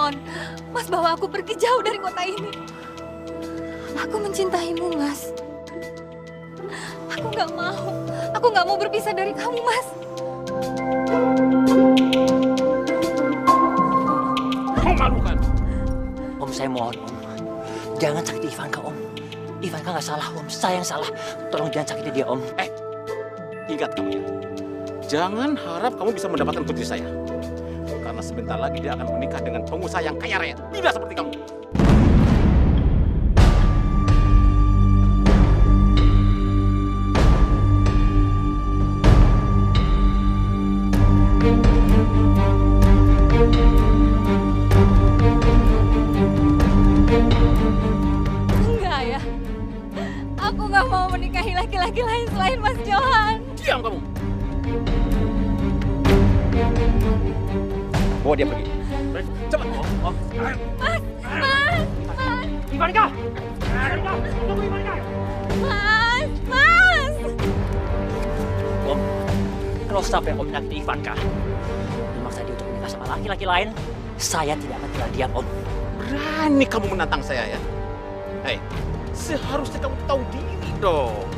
mohon, Mas bawa aku pergi jauh dari kota ini. Aku mencintaimu, Mas. Aku nggak mau berpisah dari kamu, Mas. Kau malu kan? Om, saya mohon, Om. Jangan sakiti Ivanka, Om. Ivanka nggak salah, Om. Saya yang salah. Tolong jangan sakiti dia, Om. Ingat kamu ya. Jangan harap kamu bisa mendapatkan putri saya. Karena sebentar lagi dia akan menikah dengan pengusaha yang kaya raya. Tidak seperti kamu. Enggak ya. Aku nggak mau menikahi laki-laki lain selain Mas Johan. Diam kamu. Bawa dia pergi. Cepat. Mas. Ivanka! Tunggu Ivanka. Mas. Om, kalau sampai Om menyakiti Ivanka, memaksa dia untuk menikah sama laki-laki lain, saya tidak akan tinggal diam, Om. Berani kamu menantang saya ya? Hei, seharusnya kamu tahu diri dong.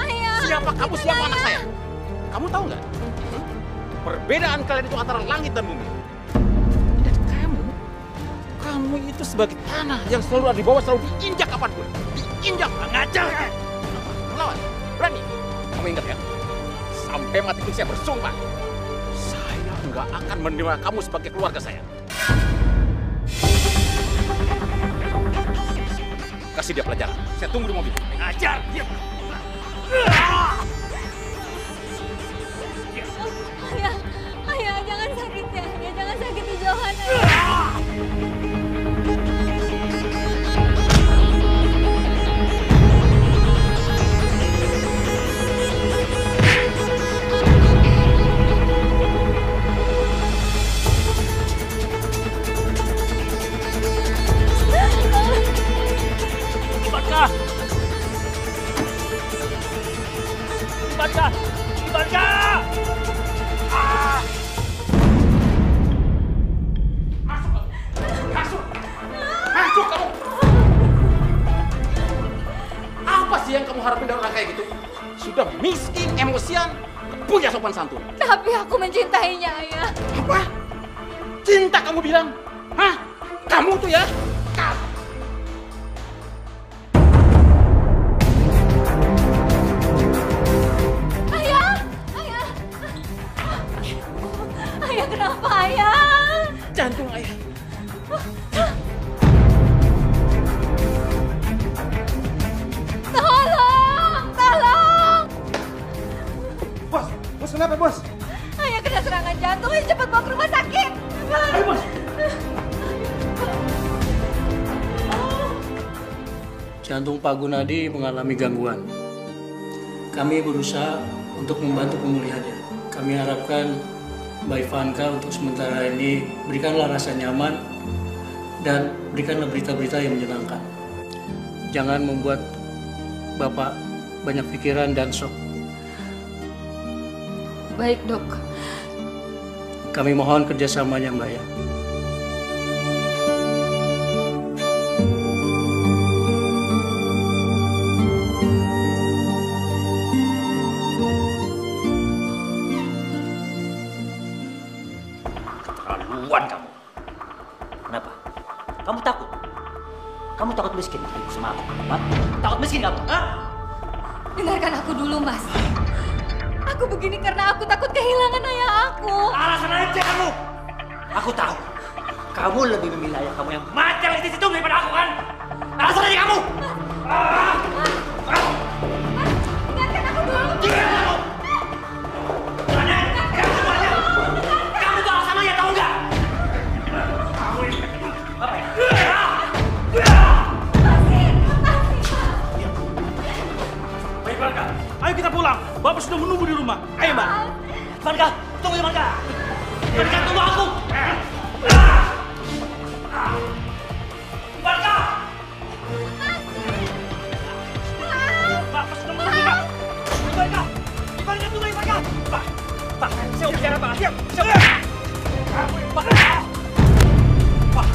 Ayah. Siapa kamu, siapa anak saya? Kamu tahu nggak? Perbedaan kalian itu antara langit dan bumi. Dan kamu itu sebagai tanah yang selalu ada di bawah, selalu diinjak kapanpun. Diinjak, ngajar. Melawan, berani. Kamu ingat ya? Sampai mati pun saya bersumpah. Saya nggak akan menerima kamu sebagai keluarga saya. Kasih dia pelajaran. Saya tunggu di mobil. Ngajar, diam. Ayah, jangan sakiti Ayah, jangan sakiti Johan. Ivanka! Masuk kamu! Apa sih yang kamu harapin dari orang kayak gitu? Sudah miskin, emosian, punya sopan santun. Tapi aku mencintainya, Ayah. Apa? Cinta kamu bilang? Hah? Kamu tuh ya? Ayah, kenapa Ayah? Jantung Ayah. Tolong! Bos kenapa bos? Ayah kena serangan jantung, ayo cepat bawa ke rumah sakit. Ayo bos. Jantung Pak Gunadi mengalami gangguan. Kami berusaha untuk membantu pemulihannya. Kami harapkan Mbak Ivanka untuk sementara ini berikanlah rasa nyaman dan berikanlah berita-berita yang menyenangkan. Jangan membuat Bapak banyak pikiran dan shock. Baik, Dok. Kami mohon kerjasamanya, Mbak ya. Keterlaluan kamu. Kenapa? Kamu takut? Kamu takut miskin sama aku? Hah? Takut miskin kamu? Hah? Dengarkan aku dulu, Mas. Aku begini karena aku takut kehilangan ayah aku. Alasan aja kamu. Aku tahu. Kamu lebih memilih ayah kamu yang mati di situ daripada aku kan? Alasan aja kamu. Dengarkan aku dulu. Diam kamu. Kamu tuh alasannya tahu nggak? Kamu ini apa ya? Baik Ivanka, ayo kita pulang. Bapak sudah menunggu di rumah. Ayo Mbak. Ivanka, tunggu Ivanka. Ivanka, tunggu aku. Ivanka. Bapak sudah menunggu Pak. Ivanka. Ivanka, tunggu Ivanka. Pak, saya mau bicara Pak. Siap. Pak. Pak.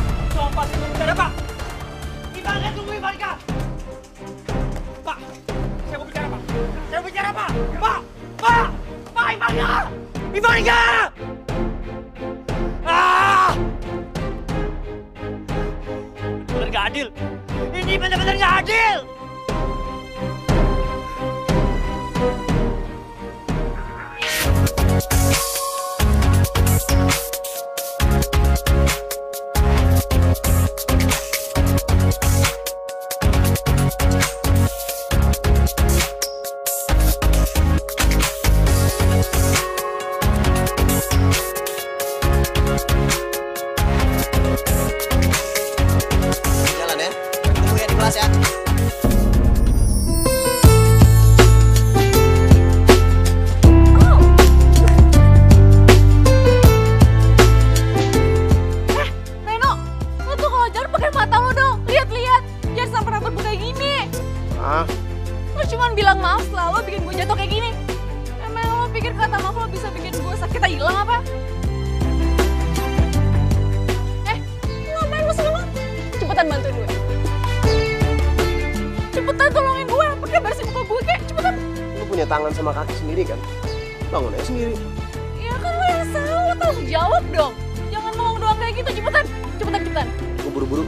adil. Ini benar-benar nggak adil. Jalan ya. Ketemu ya di kelas ya. Reno, lo tuh kalau jalan pakai mata lo dong. Lihat-lihat, jangan sampai rambut gue kayak gini. Lo cuma bilang maaf setelah lo bikin gue jatuh kayak gini. Emang lo pikir kata maaf lo bisa bikin gue sakit hilang apa? Lo ngapain lo selalu? Cepetan bantuin gue. Cepetan tolongin gue, pakai bersihin muka gue kayak cepetan. Lu punya tangan sama kaki sendiri kan? Bangun aja sendiri. Ya kan lo yang salah, lo tanggung jawab dong. Jangan ngomong doang kayak gitu, cepetan. Cepetan. Gue buru-buru.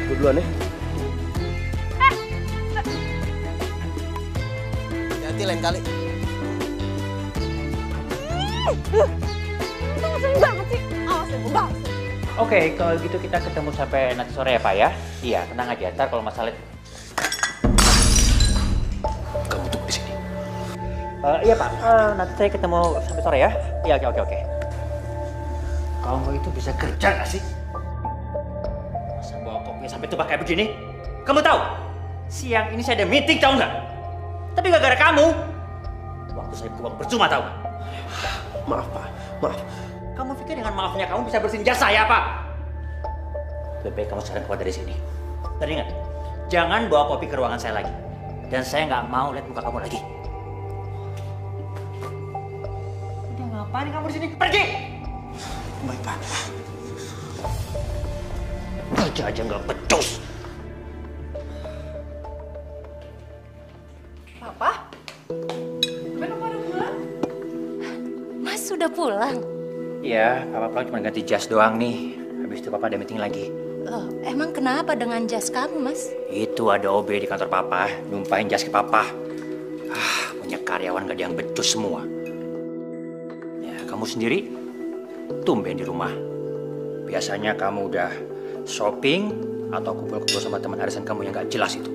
Gue duluan ya. Hati-hati lain kali. Lo ngeselin banget sih. Awas ya, gue balas. Oke, kalau gitu kita ketemu sampai nanti sore ya Pak ya. Iya, tenang aja. Ntar kalau masalah Kamu tunggu di sini. iya Pak, nanti saya ketemu sampai sore ya. Iya, oke. Kamu itu bisa kerja nggak sih? Masa bawa kopinya sampai tumpah kayak begini? Kamu tahu? Siang ini saya ada meeting, tahu nggak? Tapi gara-gara kamu, waktu saya buang percuma, tahu nggak? Maaf Pak, maaf. Kamu pikir dengan maafnya kamu bisa bersihin jas saya, Pak? Lebih baik kamu sekarang keluar dari sini. Dan ingat, jangan bawa kopi ke ruangan saya lagi. Dan saya nggak mau lihat muka kamu lagi. Udah ngapain kamu di sini? Pergi! Baik Pak. Kerja aja nggak becus. Papa? Belum pada pulang? Mas sudah pulang? Iya, Papa pulang cuma ganti jas doang nih. Habis itu Papa ada meeting lagi. Loh, emang kenapa dengan jas kamu, Mas? Itu ada OB di kantor Papa, numpahin jas ke Papa. Punya karyawan gak ada yang becus semua. Ya, kamu sendiri tumben di rumah. Biasanya kamu udah shopping atau kumpul-kumpul sama teman arisan kamu yang gak jelas itu.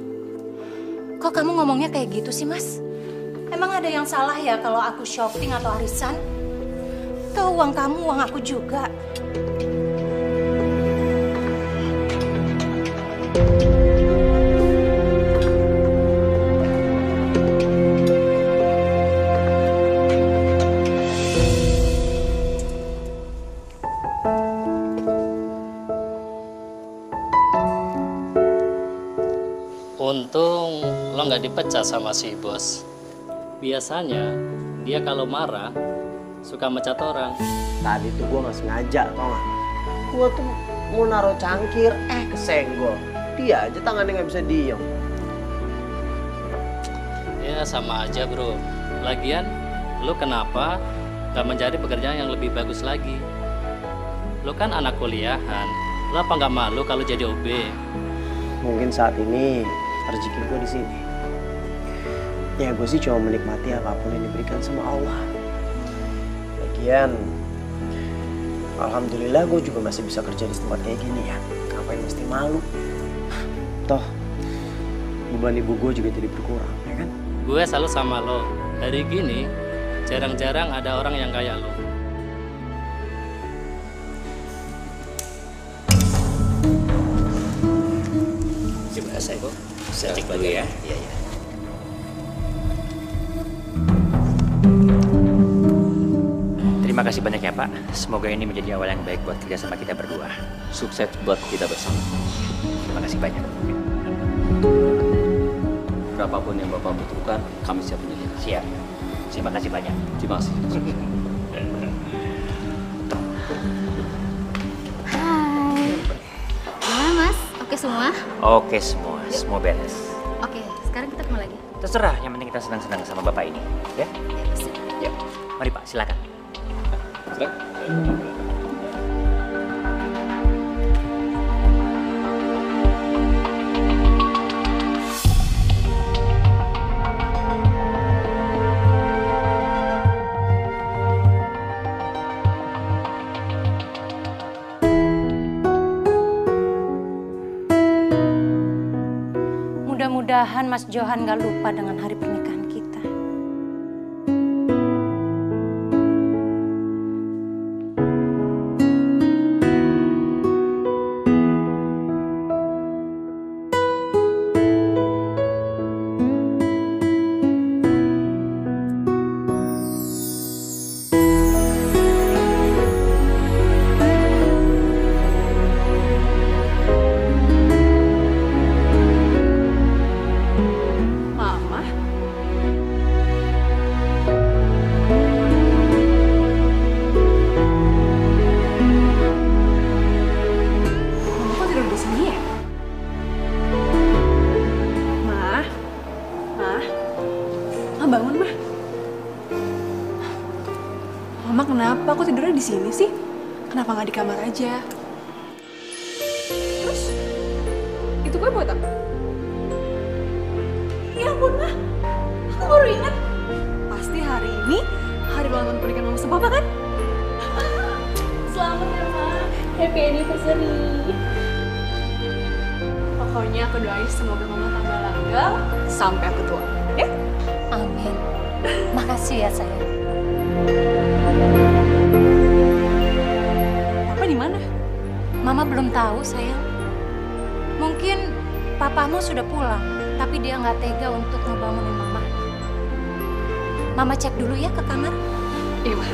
Kok kamu ngomongnya kayak gitu sih, Mas? Emang ada yang salah ya kalau aku shopping atau arisan? Tuh uang kamu, uang aku juga. Untung lo nggak dipecat sama si bos. Biasanya dia kalau marah suka mecat orang. Tadi tuh gue nggak sengaja, tau gak? Gue tuh mau naruh cangkir, kesenggol. Dia aja tangannya nggak bisa diem. Ya sama aja bro. Lagian lo kenapa nggak mencari pekerjaan yang lebih bagus lagi? Lo kan anak kuliahan. Lo apa nggak malu kalau jadi OB? Mungkin saat ini rezeki gue di sini. Ya gue sih cuma menikmati apapun yang diberikan sama Allah. Lagian, alhamdulillah gue juga masih bisa kerja di tempat kayak gini ya. Ngapain mesti malu? Toh, beban ibu gue juga jadi berkurang, ya kan? Gue selalu sama lo. Hari gini jarang-jarang ada orang yang kayak lo. Terima kasih, Bu. Saya cek dulu ya. Iya. Terima kasih banyak ya, Pak. Semoga ini menjadi awal yang baik buat kerja sama kita berdua. Sukses buat kita bersama. Terima kasih banyak. Berapapun yang Bapak butuhkan, kami siap menyediakan. Siap. Terima kasih banyak. Terima kasih. Hai. Gimana Mas? Oke semua? Oke semua, semua beres. Oke, sekarang kita kemana lagi? Terserah, yang penting kita senang-senang sama Bapak ini. Ya? Ya, bisa. Yuk. Mari Pak, silakan. Mudah-mudahan Mas Johan gak lupa dengan hari pernikahan kita. Bangun, Mah. Mama kenapa? Kok tidurnya di sini sih? Kenapa nggak di kamar aja? Terus, itu gue buat apa? Ya ampun, Mah. Aku baru ingat. Pasti hari ini hari ulang tahun pernikahan Mama sama Papa kan? Selamat ya, Ma. Happy anniversary. Pokoknya aku doain semoga Mama tambah langgang sampai aku tua. Ya? Amin. Makasih ya sayang. Papa di mana? Mama belum tahu sayang. Mungkin papamu sudah pulang, tapi dia nggak tega untuk ngebangunin Mama. Mama cek dulu ya ke kamar. Iya, Ma.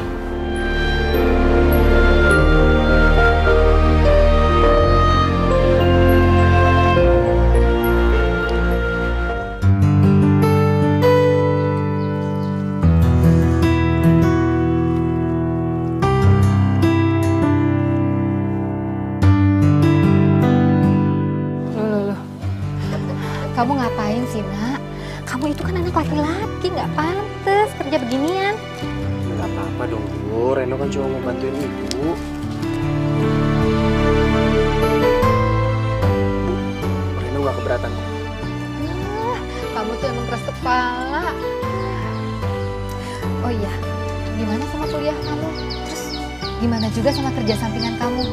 Kamu ngapain sih, Nak? Kamu itu kan anak laki-laki, nggak pantas kerja beginian. Nggak apa-apa dong, Bu. Reno kan cuma mau bantuin Ibu. Reno nggak keberatan kok. Nah, kamu tuh emang keras kepala. Oh iya, gimana sama kuliah kamu? Terus gimana juga sama kerja sampingan kamu?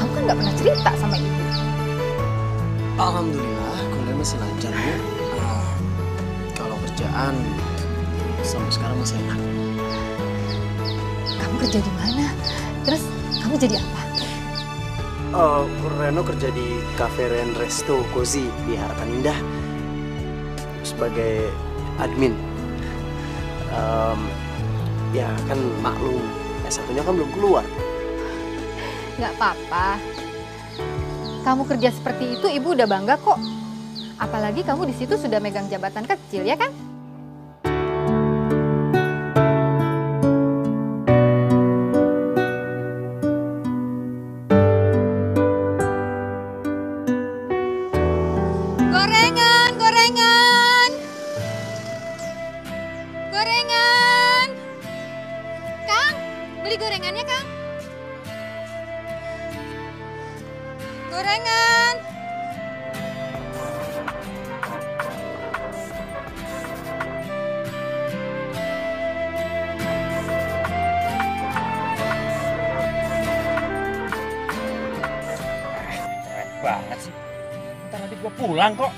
Kamu kan nggak pernah cerita sama Ibu. Alhamdulillah, kuliah masih lancar, Bu. Kalau kerjaan, sampai sekarang masih enak. Kamu kerja di mana? Terus kamu jadi apa? Reno kerja di Cafe Ren Resto Cozy di Harapan Indah sebagai admin. Ya kan maklum, S1-nya kan belum keluar. Nggak apa-apa. Kamu kerja seperti itu, Ibu udah bangga kok. Apalagi kamu di situ sudah megang jabatan kecil, ya kan? Gorengan, gorengan. Gorengan. Kang, beli gorengannya, Kang. Gorengan. Keren banget sih. Ntar lagi gua pulang kok.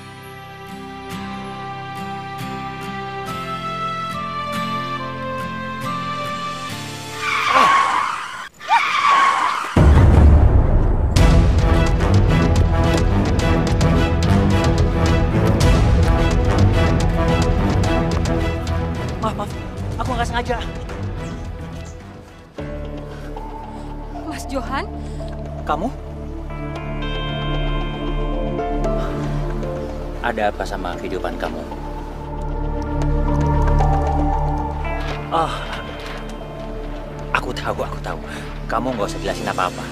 Maaf, aku nggak sengaja. Mas Johan, Kamu? Ada apa sama kehidupan kamu? Oh, aku tahu. Kamu nggak usah jelasin apa-apa.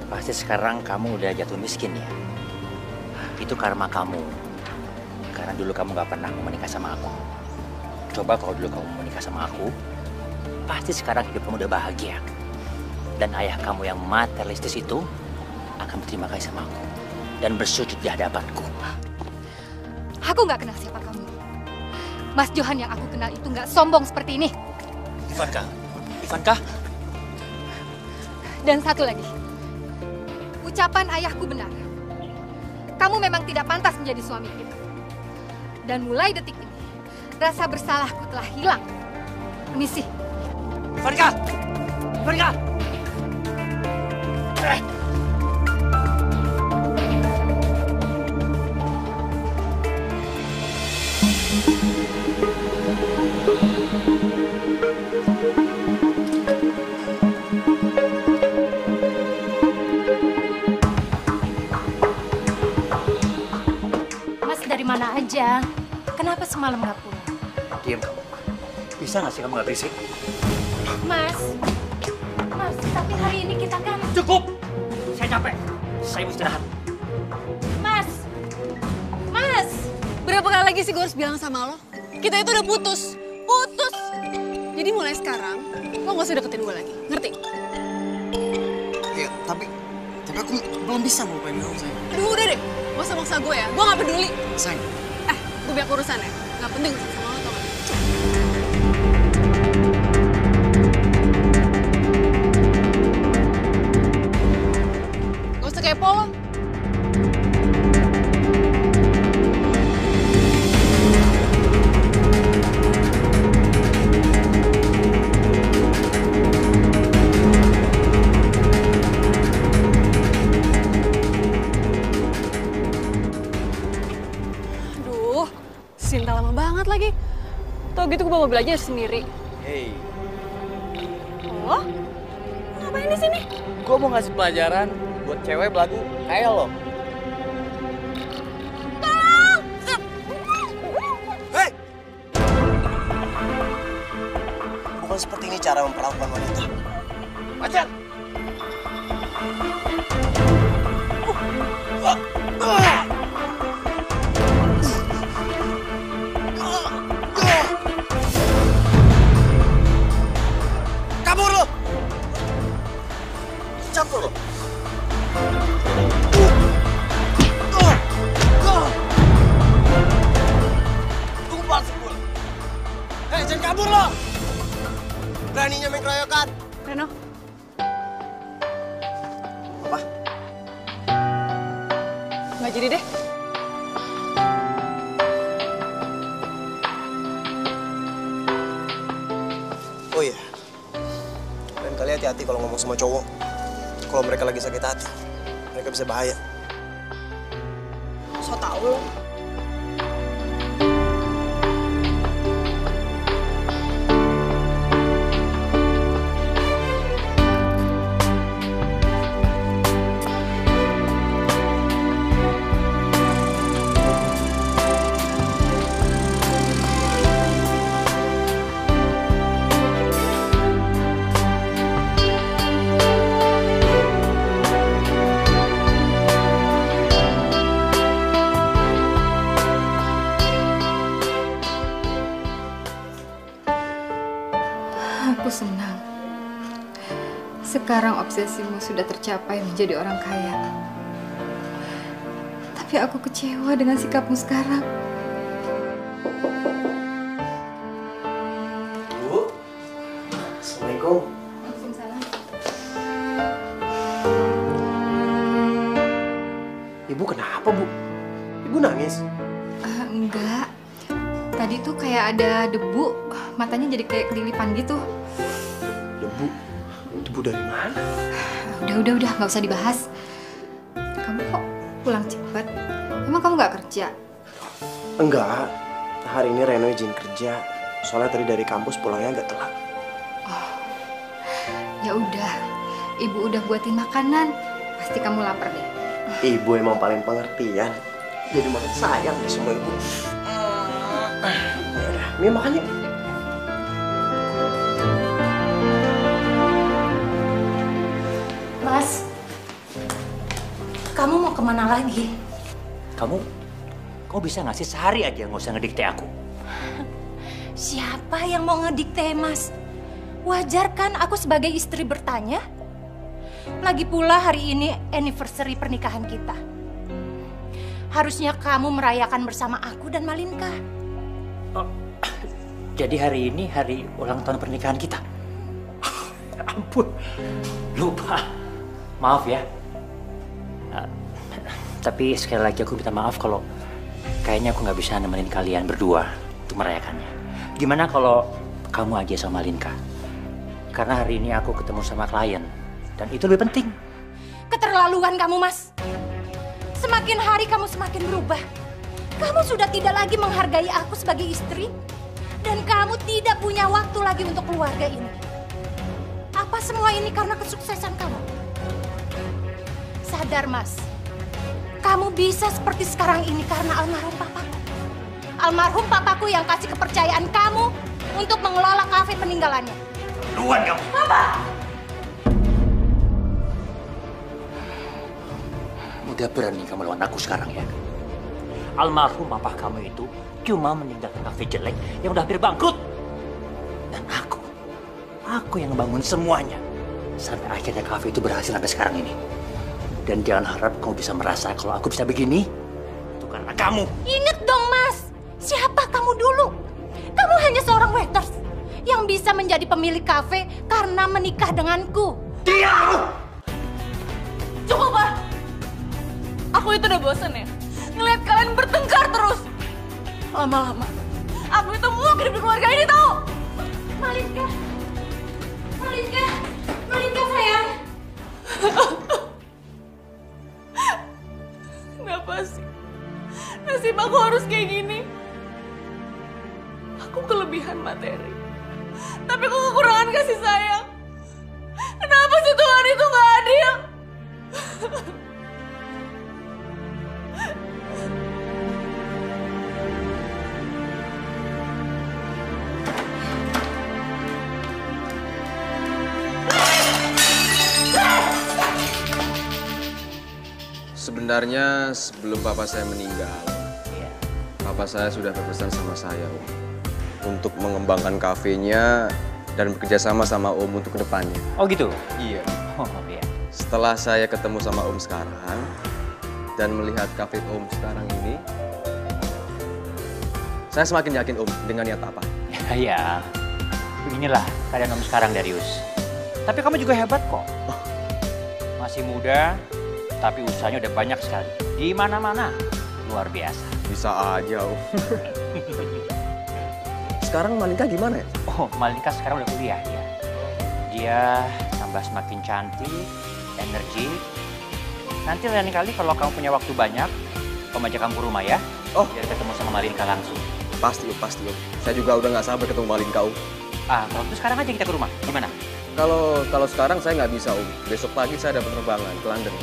Pasti sekarang kamu udah jatuh miskin ya. Itu karma kamu. Karena dulu kamu nggak pernah mau menikah sama aku. Coba kalau dulu kamu mau menikah sama aku, pasti sekarang hidup kamu udah bahagia. Dan ayah kamu yang materialistis itu akan berterima kasih sama aku dan bersujud di hadapanku. Aku nggak kenal siapa kamu. Mas Johan yang aku kenal itu nggak sombong seperti ini. Ivankah? Dan satu lagi, ucapan ayahku benar. kamu memang tidak pantas menjadi suami kita. Dan mulai detik ini, rasa bersalahku telah hilang. Permisi. Farika! Farika! Mas dari mana aja? Kenapa semalam nggak pulang? Diam kamu. Bisa nggak sih kamu nggak berisik? Mas, tapi hari ini kita kan... Cukup! Saya capek. Saya mau istirahat. Mas! Berapa kali lagi sih gue harus bilang sama lo? Kita itu udah putus. Jadi mulai sekarang, lo gak usah deketin gue lagi. Ngerti? Iya, tapi aku belum bisa ngelupain kamu, sayang. Aduh, udah deh. Gak usah maksa gue ya. Gue gak peduli. Sayang. Gue biar urusan ya. Gak penting sama lo, tau gak? Gak usah kepo lo. Cinta lama banget lagi. Tau gitu gue bawa mobil aja sendiri. Hey, Oh? Ngapain di sini? gue mau ngasih pelajaran buat cewek belagu kayak lo. Tolong! Hei! Bukan seperti ini cara memperlakukan wanita. Pacar! Kabur lo! Campur lo! Tunggu palsu gue. Hei, jangan kabur lo! Beraninya main keroyokan. Reno, Apa? gak jadi deh. Oh iya. Lain kali hati-hati kalau ngomong sama cowok. Kalau mereka lagi sakit hati, mereka bisa bahaya. So tau lo. Aku senang. Sekarang obsesimu sudah tercapai menjadi orang kaya. Tapi aku kecewa dengan sikapmu sekarang. Bu, Assalamualaikum. Waalaikumsalam. Ibu kenapa, Bu? Ibu nangis? Enggak. Tadi tuh kayak ada debu, matanya jadi kayak kelilipan gitu. Debu? Debu dari mana? Udah, nggak usah dibahas. Kamu kok pulang cepet? Emang kamu nggak kerja? Enggak. Hari ini Reno izin kerja. Soalnya tadi dari kampus pulangnya agak telat. Oh, ya udah. Ibu udah buatin makanan. Pasti kamu lapar deh. Ibu emang paling pengertian. Jadi makin sayang deh sama ibu. Yaudah, Mia makan yuk. Mas, kamu mau kemana lagi? Kamu bisa nggak sih sehari aja nggak usah ngedikte aku? Siapa yang mau ngedikte, Mas? Wajar kan aku sebagai istri bertanya? Lagi pula hari ini anniversary pernikahan kita. Harusnya kamu merayakan bersama aku dan Malinka. Oh, jadi hari ini hari ulang tahun pernikahan kita. Ampun, lupa. Maaf ya. Tapi sekali lagi aku minta maaf kalau kayaknya aku nggak bisa nemenin kalian berdua untuk merayakannya. Gimana kalau kamu aja sama Malinka? Karena hari ini aku ketemu sama klien dan itu lebih penting. Keterlaluan kamu, Mas. Semakin hari kamu semakin berubah. Kamu sudah tidak lagi menghargai aku sebagai istri dan kamu tidak punya waktu lagi untuk keluarga ini. Apa semua ini karena kesuksesan kamu? Sadar, Mas. Kamu bisa seperti sekarang ini karena almarhum papaku. Almarhum papaku yang kasih kepercayaan kamu untuk mengelola kafe peninggalannya. Luan kamu. Papa! Udah berani kamu lawan aku sekarang ya? Almarhum papa kamu itu cuma meninggalkan kafe jelek yang udah hampir bangkrut. Dan aku yang ngebangun semuanya. Sampai akhirnya kafe itu berhasil sampai sekarang ini. Dan jangan harap kamu bisa merasa kalau aku bisa begini. Itu karena kamu. Ingat dong, Mas. Siapa kamu dulu? Kamu hanya seorang waiters yang bisa menjadi pemilik kafe karena menikah denganku. Diam! Cukup, Pak. Aku itu udah bosen ya. Ngeliat kalian bertengkar terus. Lama-lama, aku itu mau hidup di keluarga ini, tau? Malinka. Malinka. Malinka, sayang. Kenapa sih? Nasib aku harus kayak gini. Aku kelebihan materi. Tapi aku kekurangan kasih sayang. Kenapa sih Tuhan itu gak adil? Sebenarnya sebelum papa saya meninggal, papa saya sudah berpesan sama saya, Om, untuk mengembangkan kafenya dan bekerja sama Om untuk kedepannya. Oh gitu? Iya. Oh iya. Setelah saya ketemu sama Om sekarang dan melihat kafe Om sekarang ini, saya semakin yakin Om dengan niat Papa. Ya, beginilah keadaan Om sekarang, Darius. Tapi kamu juga hebat kok. Masih muda, tapi usahanya udah banyak sekali. Di mana-mana, luar biasa. Bisa aja, Om. Sekarang Malinka gimana ya? Oh, Malinka sekarang udah kuliah ya. Dia tambah semakin cantik, energi. Nanti lain kali kalau kamu punya waktu banyak, Om ajak kamu ke rumah ya. Oh, biar ketemu sama Malinka langsung. Pasti Om, pasti Om. Saya juga udah nggak sabar ketemu Malinka, Om. Kalau itu sekarang aja kita ke rumah. Gimana? Kalau sekarang saya nggak bisa, Om. Besok pagi saya ada penerbangan ke London.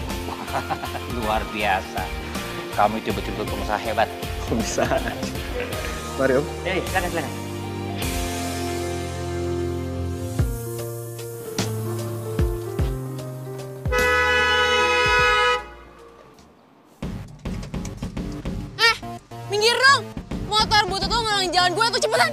Luar biasa. Kamu itu betul-betul pengusaha hebat. Bisa. Mari, Om. Silakan. Minggir dong! Motor butut tuh ngalangin jalan gue tuh, cepetan!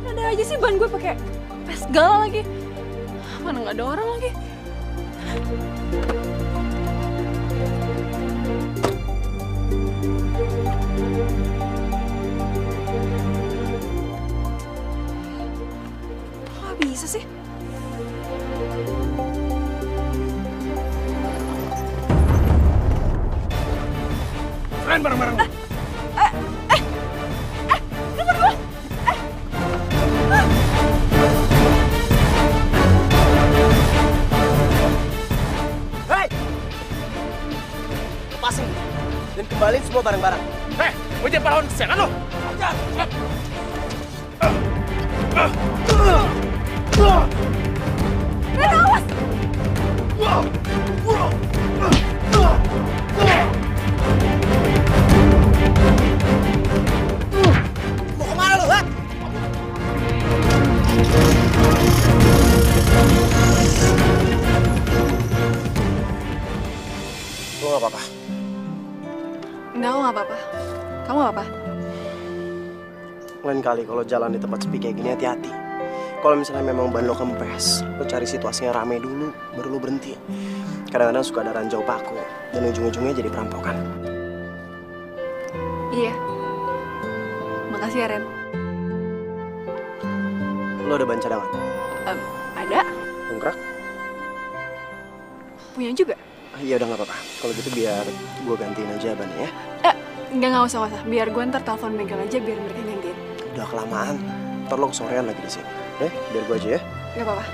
Ada aja sih ban gue pakai pes gal lagi. Mana nggak ada orang lagi. Kok bisa sih? Keren bareng-bareng. Lepasin dan kembaliin semua barang-barang. Gue jangan pahlawan kesiangan lo. Ren, awas! Mau kemana lo, ha? nggak apa-apa? Enggak, aku nggak apa-apa. Kamu nggak apa? Lain kali kalau jalan di tempat sepi kayak gini hati-hati. Kalau misalnya memang ban lo kempes, lo cari situasinya rame dulu, baru lo berhenti. Kadang-kadang suka ada ranjau paku, dan ujung-ujungnya jadi perampokan. Iya. Makasih ya, Ren. Lo ada ban cadangan? Ada. Dongkrak? Punya juga. Iya udah nggak apa-apa. Kalau gitu biar gue gantiin aja bannya ya. Nggak usah. Biar gue ntar telepon bengkel aja biar mereka gantiin. Udah kelamaan. Ntar lo kesorean lagi di sini. Biar gue aja ya. Nggak apa-apa.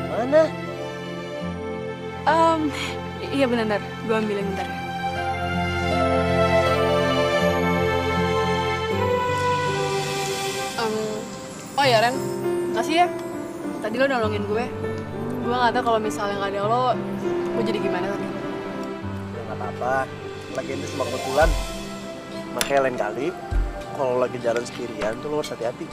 Mana? Iya benar. Gue ambilin bentar ya. Oh ya Ren, makasih ya. Tadi lo nolongin gue. Gue nggak tahu kalau misalnya nggak ada lo, gue jadi gimana tadi. Ya nggak apa-apa. Lagi itu cuma kebetulan. Makanya lain kali, kalau lagi jalan sendirian tuh lo harus hati-hati.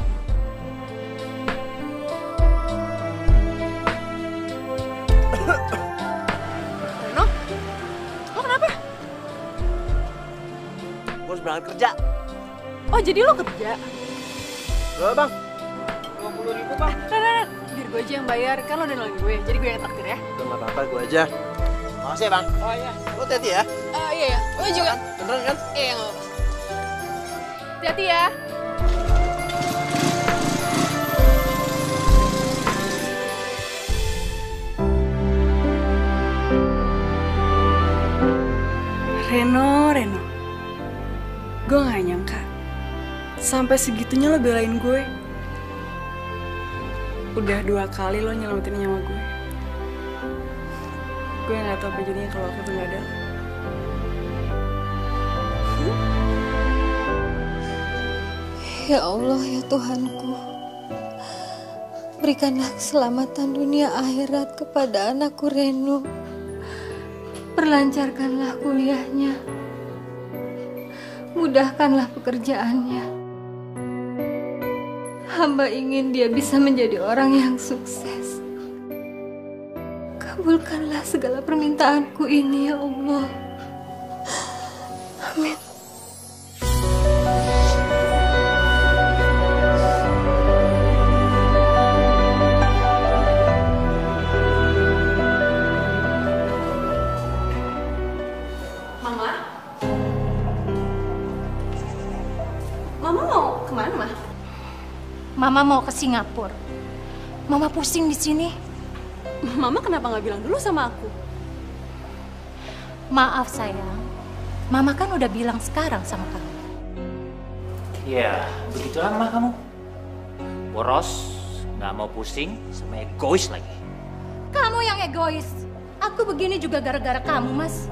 Reno, lo kenapa? Gue harus berangkat kerja. Oh jadi lo kerja? Gak bang. 20.000 bang. Ren, biar gue aja yang bayar, kan lo udah nolongin gue, jadi gue yang traktir ya. Udah nggak apa-apa, gue aja. Makasih ya bang. Oh iya. Lo hati-hati ya. Iya. Lo juga. Beneran kan? Iya nggak apa-apa. Hati-hati ya. Reno. Gue gak nyangka. Sampai segitunya lo belain gue. Udah 2 kali lo nyelamatin nyawa gue. Gue gak tau apa jadinya kalau aku tuh gak ada. Ya Allah, ya Tuhanku. Berikanlah keselamatan dunia akhirat kepada anakku Reno. Perlancarkanlah kuliahnya. Mudahkanlah pekerjaannya. Hamba ingin dia bisa menjadi orang yang sukses. Kabulkanlah segala permintaanku ini ya Allah. Amin. Mama mau kemana, Ma? Mama mau ke Singapura. Mama pusing di sini. Mama kenapa nggak bilang dulu sama aku? Maaf sayang, Mama kan udah bilang sekarang sama kamu. Ya, begitulah mama kamu. Boros, nggak mau pusing, sama egois lagi. Kamu yang egois. Aku begini juga gara-gara kamu, Mas.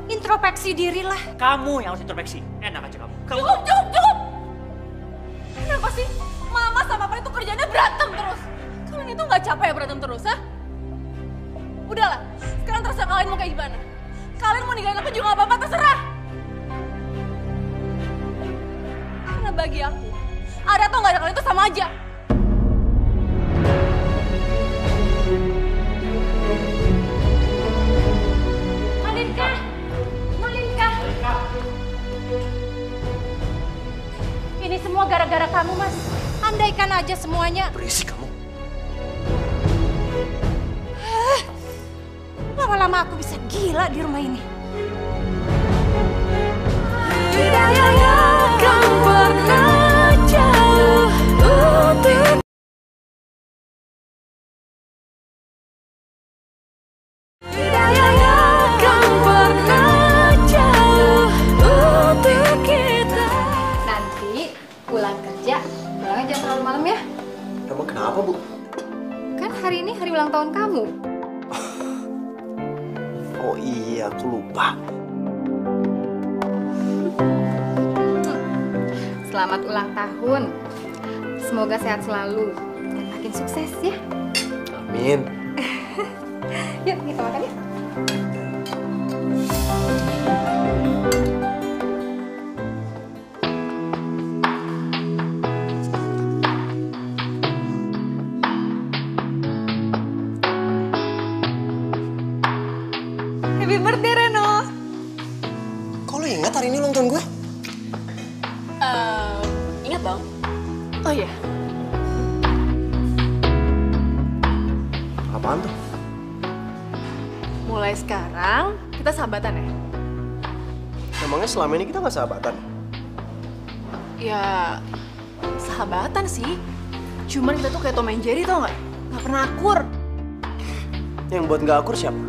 Introspeksi dirilah. Kamu yang harus introspeksi. Enak aja kamu. Cukup! Kenapa sih Mama sama Papa itu kerjanya berantem terus? Kalian itu nggak capek ya berantem terus, ha? Udahlah, sekarang terserah kalian mau kayak gimana. Kalian mau ninggalin aku juga nggak apa-apa, terserah. Karena bagi aku, ada atau nggak ada kalian itu sama aja. Malinka. Ini semua gara-gara kamu, Mas. Andaikan aja semuanya. Berisik kamu. Lama-lama aku bisa gila di rumah ini. Hidayahnya kan pernah jauh untuk Hidayahnya kan pernah jauh untuk kita. Nanti pulang kerja, pulangnya jangan terlalu malam ya. Emang kenapa, Bu? Kan hari ini hari ulang tahun kamu. Oh iya, aku lupa. Selamat ulang tahun. Semoga sehat selalu dan makin sukses ya. Amin. Yuk kita makan ya. Happy birthday, Reno. Kok lo ingat hari ini ulang tahun gue? Ingat dong. Oh iya. Apaan tuh? Mulai sekarang kita sahabatan ya? Emangnya selama ini kita nggak sahabatan? Ya, sahabatan sih. Cuman kita tuh kayak Tom and Jerry, tau nggak? Nggak pernah akur. Yang buat nggak akur siapa?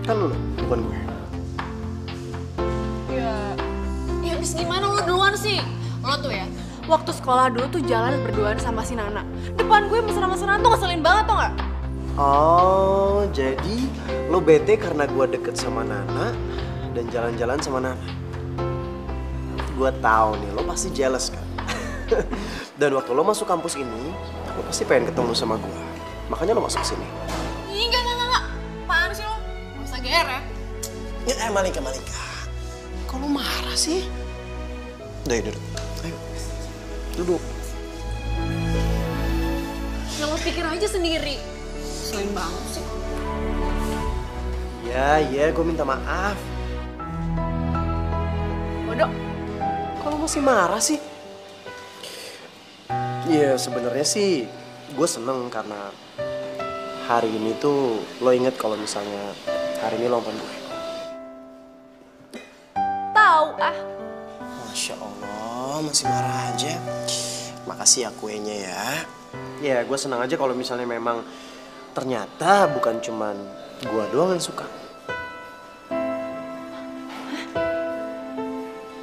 Kan lo, bukan gue. Ya habis gimana lo duluan sih? Lo tuh ya, waktu sekolah dulu tuh jalan berduaan sama si Nana. Depan gue mesra-mesraan tuh ngeselin banget, tau nggak? Oh, jadi lo bete karena gue deket sama Nana dan jalan-jalan sama Nana. Gue tahu nih, lo pasti jealous kan? Dan waktu lo masuk kampus ini, lo pasti pengen ketemu sama gue. Makanya lo masuk sini. Ih, enggak. Apaan sih lo? Gak usah GR ya. Ya, Malika. Kok lo marah sih? Udah, duduk. Ayo, duduk. Ya lo pikir aja sendiri. Selain banget sih. Ya, gue minta maaf. Bodoh. Kok lo masih marah sih? Ya, sebenarnya sih gue seneng karena hari ini tuh lo inget kalau misalnya hari ini ulang tahun gue. Tahu ah. Masya Allah, masih marah aja. Makasih ya kuenya ya. Ya, gue senang aja kalau misalnya memang ternyata bukan cuman gue doang yang suka.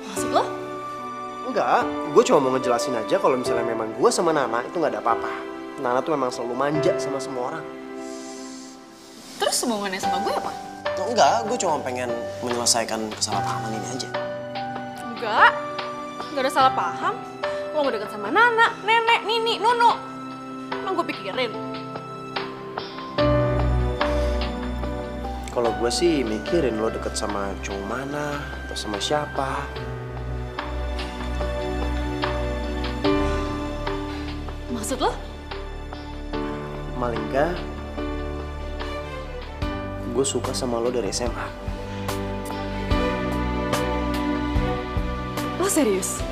Maksud lo? Enggak, gue cuma mau ngejelasin aja kalau misalnya memang gue sama Nana itu nggak ada apa-apa. Nana tuh memang selalu manja sama semua orang. Terus hubungannya sama gue apa? Oh, enggak, gue cuma pengen menyelesaikan kesalahpahaman ini aja. Enggak ada salah paham. Lo mau deket sama Nana, Nenek, Nini, Nunu. Emang gue pikirin. Kalau gue sih mikirin lo deket sama cowok mana atau sama siapa. Maksud lo? Malingga, gue suka sama lo dari SMA. Lo serius?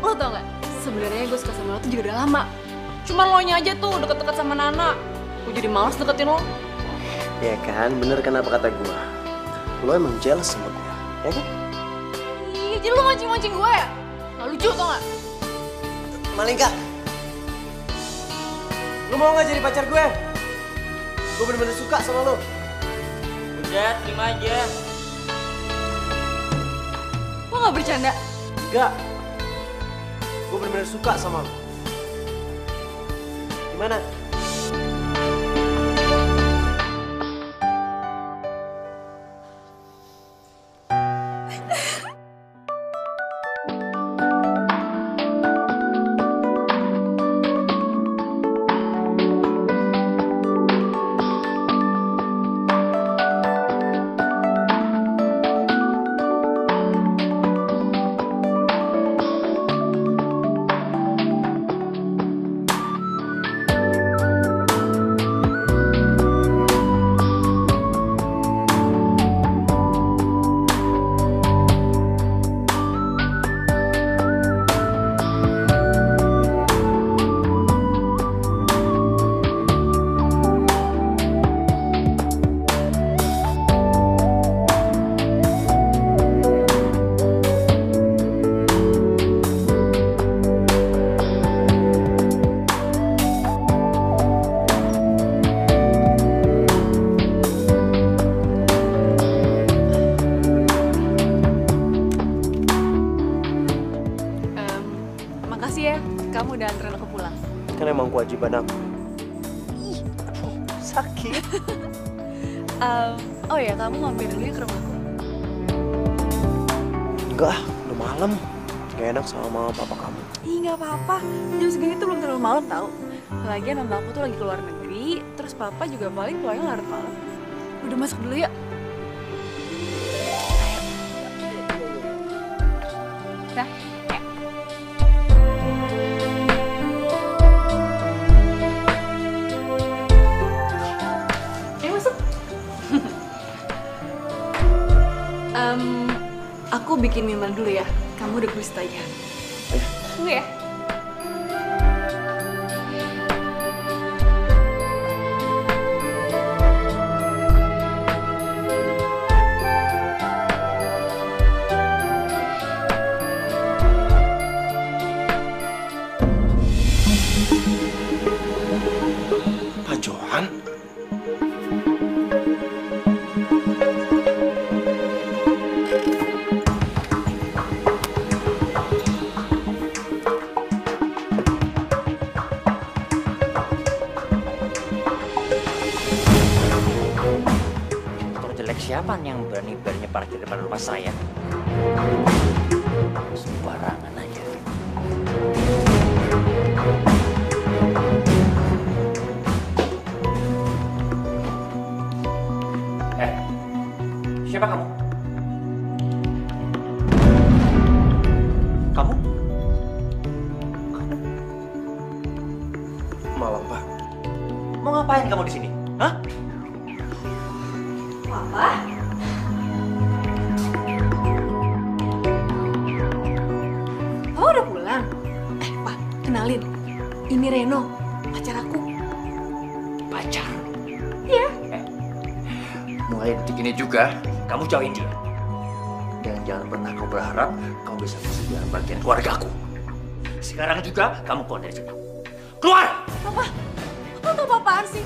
Lo tau gak? Sebenarnya gue suka sama lo tuh juga udah lama. Cuman lo nya aja tuh deket-deket sama Nana. Gue jadi males deketin lo. Ya kan, bener kan apa kata gue? Lo emang jealous sama gue, ya kan? Iya, jadi lo mancing-mancing gue ya? Gak lucu tau gak? Malingga, lo mau gak jadi pacar gue? Gue bener-bener suka sama lo. Udah, terima aja. Lo gak bercanda? Enggak. Gue bener-bener suka sama lo. Gimana? kamu udah anterin aku pulang. Kan emang kewajiban aku. Ih, aduh, sakit. Oh ya, kamu mampir dulu ya ke rumahku. Enggak, udah malam. Gak enak sama mama papa kamu. Ih, gak apa-apa. Jam segini tuh belum terlalu malam tau. Lagian mama aku tuh lagi keluar negeri, terus papa juga paling pulangnya larut malam. Udah masuk dulu ya. Dah. bikin minuman dulu ya. Kamu udah barista aja. Tunggu ya. Pak Johan? Siapa yang berani-beraninya parkir depan rumah saya? Sembarangan aja. Siapa kamu? Kamu? Malam, Pak. Mau ngapain kamu di sini? Hah? Papa? Papa udah pulang? Pak, kenalin. Ini Reno, pacar aku. Pacar? Iya. Mulai detik ini juga, kamu jauhin dia. Dan jangan pernah kau berharap kamu bisa masuk dalam bagian keluarga aku. Sekarang juga kamu keluar dari sini. Keluar! Papa tuh apa-apaan sih?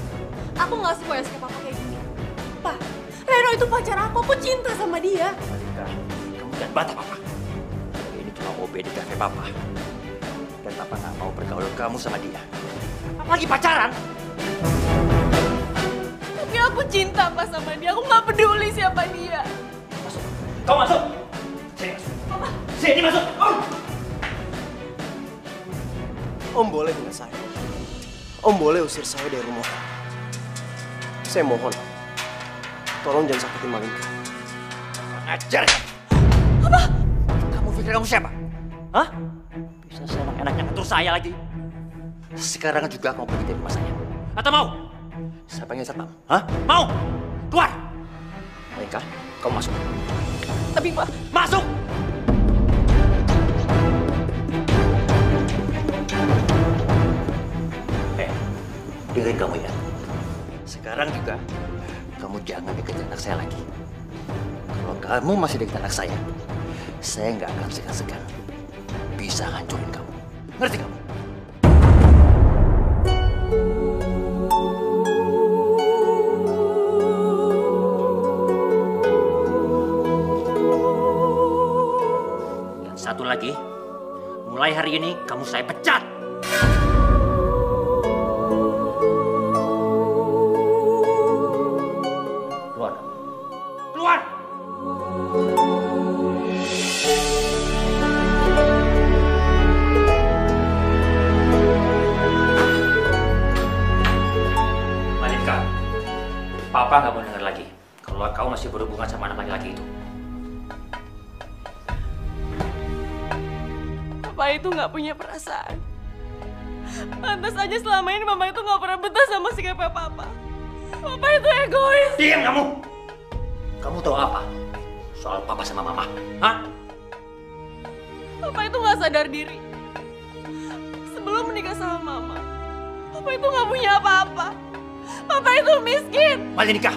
Aku nggak suka ya sikap Papa kayak gini. Pak, Reno itu pacar aku cinta sama dia. Malika, kamu jangan bantah Papa. Ini cuma OB di kafe Papa. Dan Papa nggak mau bergaul kamu sama dia. Apalagi pacaran. Tapi aku cinta Pak sama dia, aku nggak peduli siapa dia. Masuk. Kau masuk. Sini masuk. Papa. Sini masuk. Om boleh dengan saya. Om boleh usir saya dari rumah. Saya mohon. Tolong jangan sakitin Malika. Ajar kamu. Apa? Kamu pikir kamu siapa? Hah? Bisa seenak-enaknya ngatur saya lagi. Sekarang juga kamu pergi dari rumah saya. Atau mau? Saya panggil satpam. Hah? Mau? Keluar! Malika, kamu masuk. Tapi Pak... Masuk! Dengerin kamu ya. Sekarang juga kamu jangan deketin anak saya lagi. Kalau kamu masih deketin anak saya nggak akan segan-segan bisa hancurin kamu. Ngerti kamu? Dan satu lagi, mulai hari ini kamu saya pecat. Papa nggak mau dengar lagi kalau kau masih berhubungan sama anak laki-laki itu. Papa itu nggak punya perasaan. Pantas aja selama ini Mama itu nggak pernah betah sama sikapnya Papa. Papa itu egois. Diam kamu! Kamu tahu apa soal Papa sama Mama? Hah? Papa itu nggak sadar diri. Sebelum menikah sama Mama, Papa itu nggak punya apa-apa. Papa itu miskin. Malika,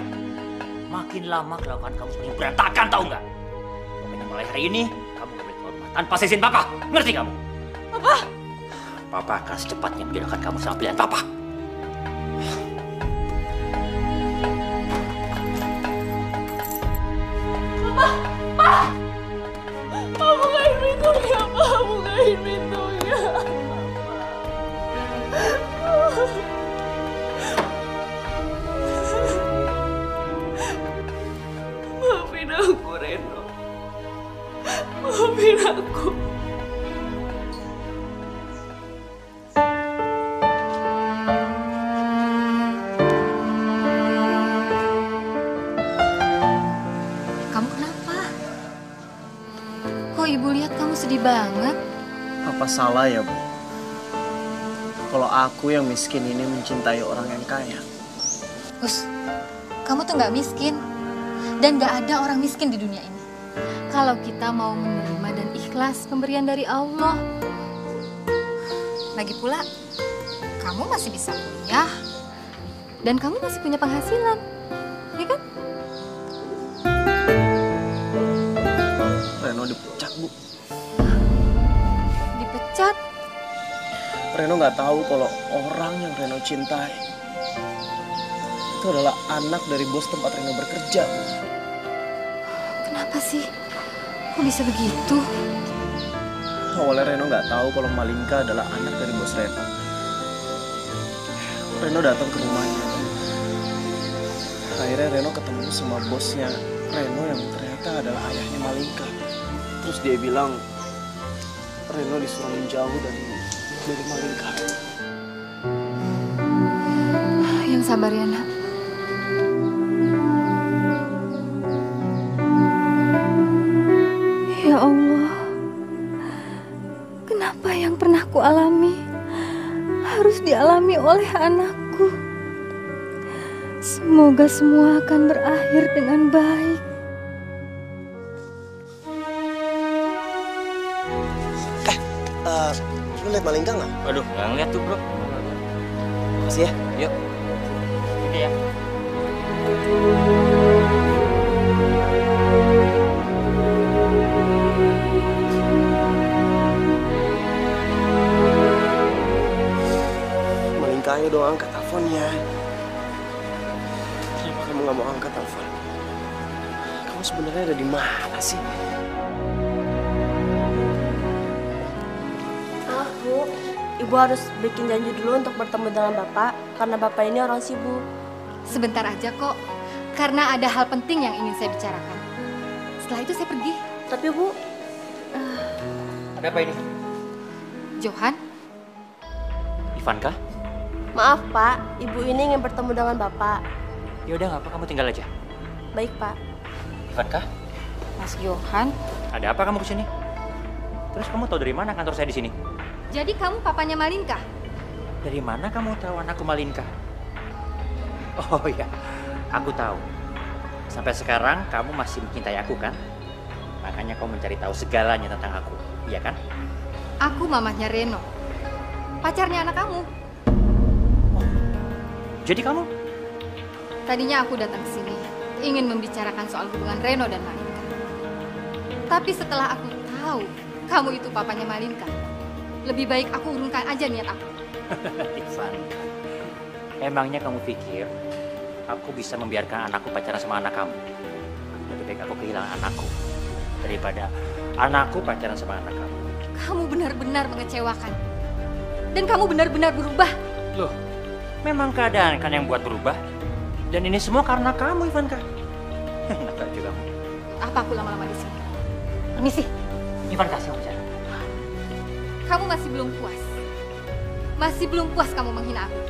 makin lama kelakuan kamu semakin berantakan, tahu nggak? Pokoknya mulai hari ini kamu nggak boleh keluar rumah tanpa izin Papa. Ngerti kamu? Papa. Papa akan secepatnya menjodohkan kamu sama pilihan Papa. Papa, Pak. Papa bukain pintunya, Papa bukain pintunya. Maafin aku, Reno. Maafin aku. Kamu kenapa? Kok ibu lihat kamu sedih banget? Apa salah ya, Bu? Kalau aku yang miskin ini mencintai orang yang kaya. Gus, kamu tuh nggak miskin. Dan nggak ada orang miskin di dunia ini. kalau kita mau menerima dan ikhlas pemberian dari Allah. Lagi pula, kamu masih bisa kuliah dan kamu masih punya penghasilan, ya kan? Reno dipecat, Bu. Dipecat? Reno nggak tahu kalau orang yang Reno cintai itu adalah anak dari bos tempat Reno bekerja, Bu. Kenapa sih? Kok bisa begitu? Awalnya Reno nggak tahu kalau Malingka adalah anak dari bos Reno. Reno datang ke rumahnya. Akhirnya Reno ketemu sama bosnya Reno yang ternyata adalah ayahnya Malingka. Terus dia bilang Reno disuruh menjauh dari Malingka. Yang sabar ya, Nak. Ya Allah, kenapa yang pernah ku alami harus dialami oleh anakku? Semoga semua akan berakhir dengan baik. Lu liat Malingka nggak? Waduh, nggak ngeliat tuh, bro. Makasih ya. Yuk. Ini ya. Malingka, ayo dong angkat teleponnya. Kenapa kamu nggak mau angkat telepon? Kamu sebenarnya ada di mana sih? Bu, Ibu harus bikin janji dulu untuk bertemu dengan Bapak, karena Bapak ini orang sibuk. Sebentar aja kok, karena ada hal penting yang ingin saya bicarakan. Setelah itu saya pergi. Tapi Bu... Ada apa ini? Johan? Ivanka? Maaf Pak, Ibu ini ingin bertemu dengan Bapak. Ya udah, nggak apa, kamu tinggal aja. Baik Pak. Ivanka? Mas Johan? Ada apa kamu kesini? Terus kamu tahu dari mana kantor saya di sini? Jadi kamu papanya Malingka? Dari mana kamu tahu anakku Malingka? Oh ya, aku tahu. Sampai sekarang kamu masih mencintai aku kan? Makanya kamu mencari tahu segalanya tentang aku, iya kan? Aku mamahnya Reno, pacarnya anak kamu. Oh, jadi kamu? Tadinya aku datang ke sini ingin membicarakan soal hubungan Reno dan Malingka. Tapi setelah aku tahu kamu itu papanya Malingka, lebih baik aku urungkan aja niat aku. Ivanka, emangnya kamu pikir aku bisa membiarkan anakku pacaran sama anak kamu? Lebih baik aku kehilangan anakku daripada anakku pacaran sama anak kamu. Kamu benar-benar mengecewakan. Dan kamu benar-benar berubah. Loh, memang keadaan kan yang buat berubah. Dan ini semua karena kamu, Ivanka. Enak aja kamu. Apa aku lama-lama di sini? Permisi. Ivanka, siapa bicara? Kamu masih belum puas. Masih belum puas kamu menghina aku.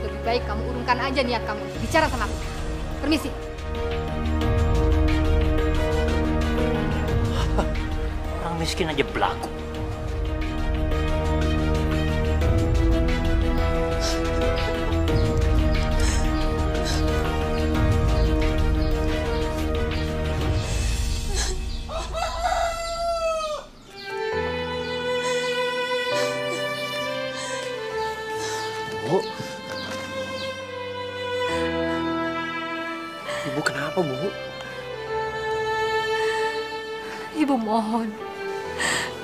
Lebih baik kamu urungkan aja niat kamu untuk bicara sama aku. Permisi. Orang miskin aja belagu. Bu, Ibu kenapa, Bu? Ibu mohon,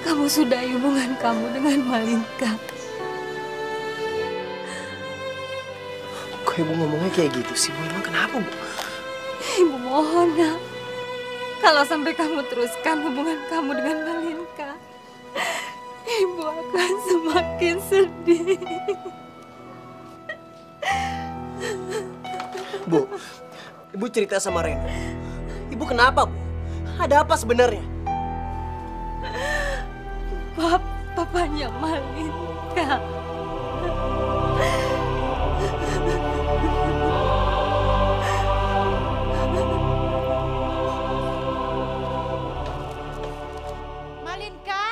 kamu sudahi hubungan kamu dengan Malingka. Kok Ibu ngomongnya kayak gitu sih, Bu? Emang kenapa, Bu? Ibu mohon, Nak. Kalau sampai kamu teruskan hubungan kamu dengan Malingka, Ibu akan semakin sedih. Bu, Ibu cerita sama Reno. Ibu kenapa, Bu? Ada apa sebenarnya? Papanya Malingka. Malingka?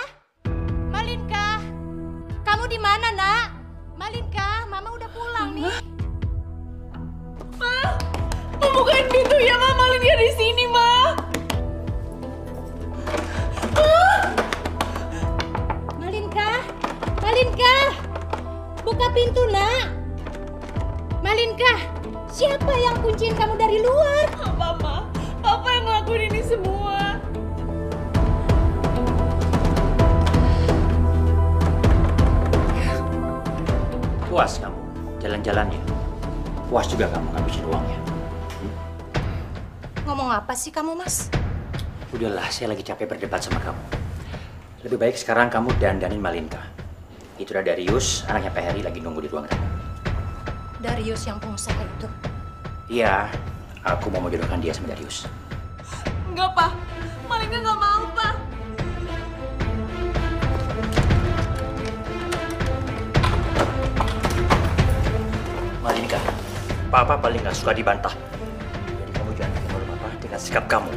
Malingka? Kamu di mana, Nak? Malingka, Mama udah pulang nih. Ma, bukain pintunya, Ma. Malingka di sini, Ma. pintu, Nak. Malinka, siapa yang kunciin kamu dari luar? Mama, Papa yang ngelakuin ini semua. Puas kamu jalan-jalannya? Puas juga kamu ngabisin uangnya? Ngomong apa sih kamu, Mas? Udahlah, saya lagi capek berdebat sama kamu. Lebih baik sekarang kamu dandanin Malinka. Itu udah Darius, anaknya Pak Heri lagi nunggu di ruang tamu. Darius yang pengusaha itu? Iya, aku mau menjodohkan dia sama Darius. Enggak, Pak. Malinka nggak mau, Pak. Malinka, Papa paling nggak suka dibantah. Jadi kamu jangan bikin malu Papa dengan sikap kamu.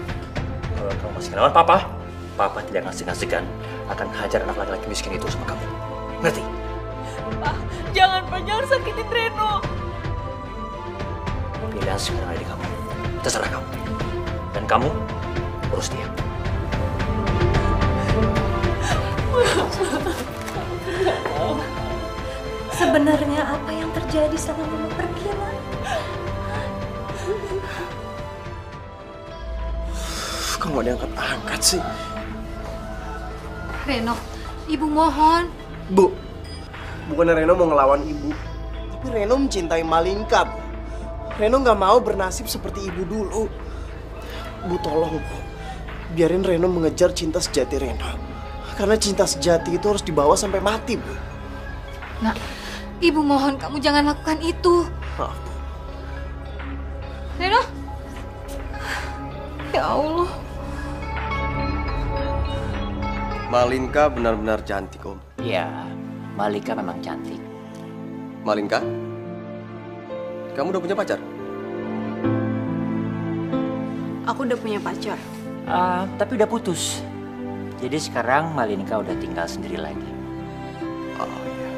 Kalau kamu masih ngelawan Papa, Papa tidak akan segan-segan akan hajar anak laki-laki miskin itu sama kamu. Ngerti? Pak, jangan, Pak. Jangan sakitin Reno. Pilihan sekarang ada di kamu. Terserah kamu. Dan kamu urus dia. Sebenarnya apa yang terjadi sama Mama pergi, Ma? Kok nggak diangkat-angkat sih? Reno, Ibu mohon. Bu, bukannya Reno mau ngelawan ibu. Tapi Reno mencintai Malinka, Bu. Reno nggak mau bernasib seperti ibu dulu. Bu, tolong, Bu. Biarin Reno mengejar cinta sejati Reno. Karena cinta sejati itu harus dibawa sampai mati, Bu. Nak, Ibu mohon kamu jangan lakukan itu. Maaf, Bu. Reno? Ya Allah. Malinka benar-benar cantik, Om. Iya, Malinka memang cantik. Malinka? Kamu udah punya pacar? Aku udah punya pacar. Tapi udah putus. Jadi sekarang Malinka udah tinggal sendiri lagi. Oh, iya.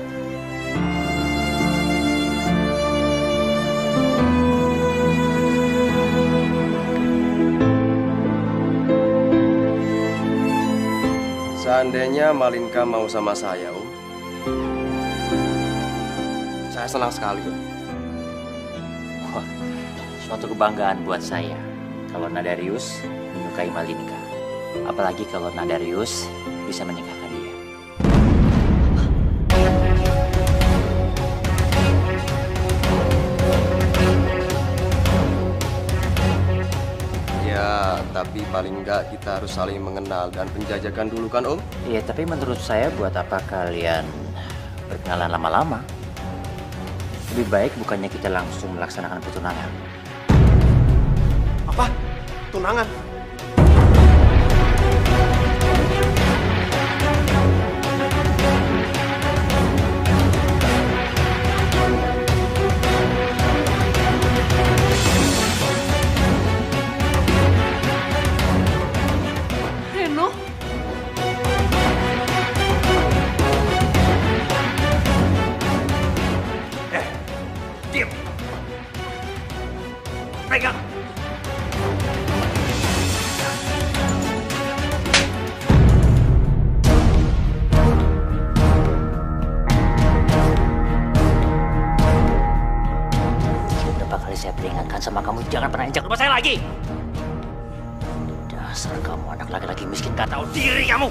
Seandainya Malinka mau sama saya, Om. Saya senang sekali, Om. Wah, suatu kebanggaan buat saya kalau Nadarius menyukai Malinka. Apalagi kalau Nadarius bisa menikahkan dia. Ya, tapi paling enggak kita harus saling mengenal dan penjajakan dulu kan, Om? Iya, tapi menurut saya buat apa kalian berkenalan lama-lama? Lebih baik bukannya kita langsung melaksanakan pertunangan. Apa? Tunangan? Reno? Diam! Pegang! Berapa kali saya peringatkan sama kamu, jangan pernah injak rumah saya lagi! Dasar kamu anak laki-laki miskin, gak tahu diri kamu!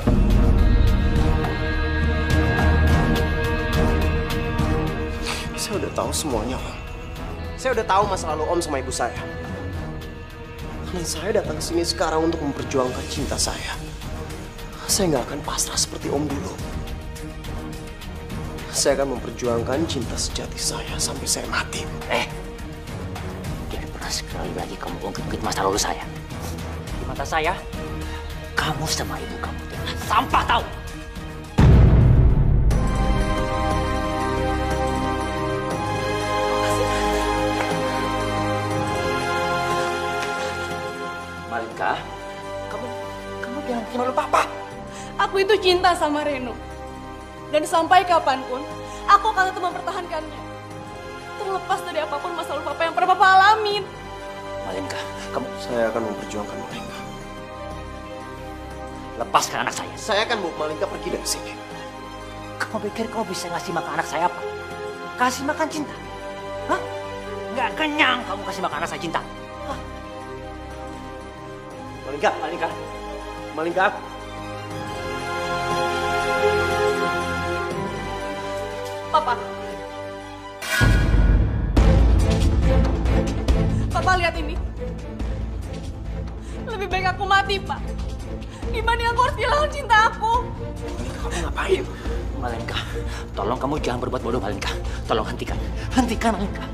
Saya udah tahu semuanya, Om. Saya udah tahu masa lalu Om sama ibu saya. Dan saya datang sini sekarang untuk memperjuangkan cinta saya. Saya nggak akan pasrah seperti Om dulu. Saya akan memperjuangkan cinta sejati saya sampai saya mati. Jangan pernah sekali lagi kamu ungkit-ungkit masa lalu saya. Di mata saya, kamu sama ibu kamu itu adalah sampah, tahu? Malinka, kamu jangan bikin malu Papa. Aku itu cinta sama Reno. Dan sampai kapanpun, aku akan tetap mempertahankannya. Terlepas dari apapun masa lalu Papa yang pernah Papa alamin. Malinka, kamu... Saya akan memperjuangkan Malinka. Lepaskan anak saya. Saya akan bawa Malinka pergi dari sini. Kamu pikir kamu bisa ngasih makan anak saya apa? Kasih makan cinta? Hah? Nggak kenyang kamu kasih makan rasa cinta. Hah? Malingka, Malingka. Malingka. Papa. Papa lihat ini. Lebih baik aku mati, Pak. Dibanding aku harus kehilangan cinta aku. Kamu ngapain? Malingka, tolong kamu jangan berbuat bodoh, Malingka. Tolong hentikan. Hentikan, Malingka.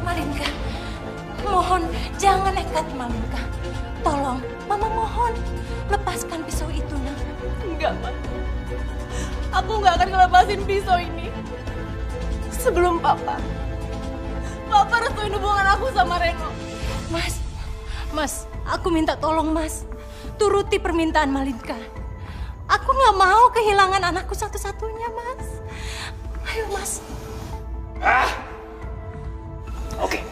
Malingka, mohon jangan nekat, Malingka. Tolong, Mama mohon. Lepaskan pisau itu, Nak. Enggak, Pak. Aku nggak akan ngelepasin pisau ini. Sebelum Papa restuin hubungan aku sama Reno. Mas, aku minta tolong, Mas. Turuti permintaan Malingka. Aku nggak mau kehilangan anakku satu-satunya, Mas. Ayo, Mas. Oke.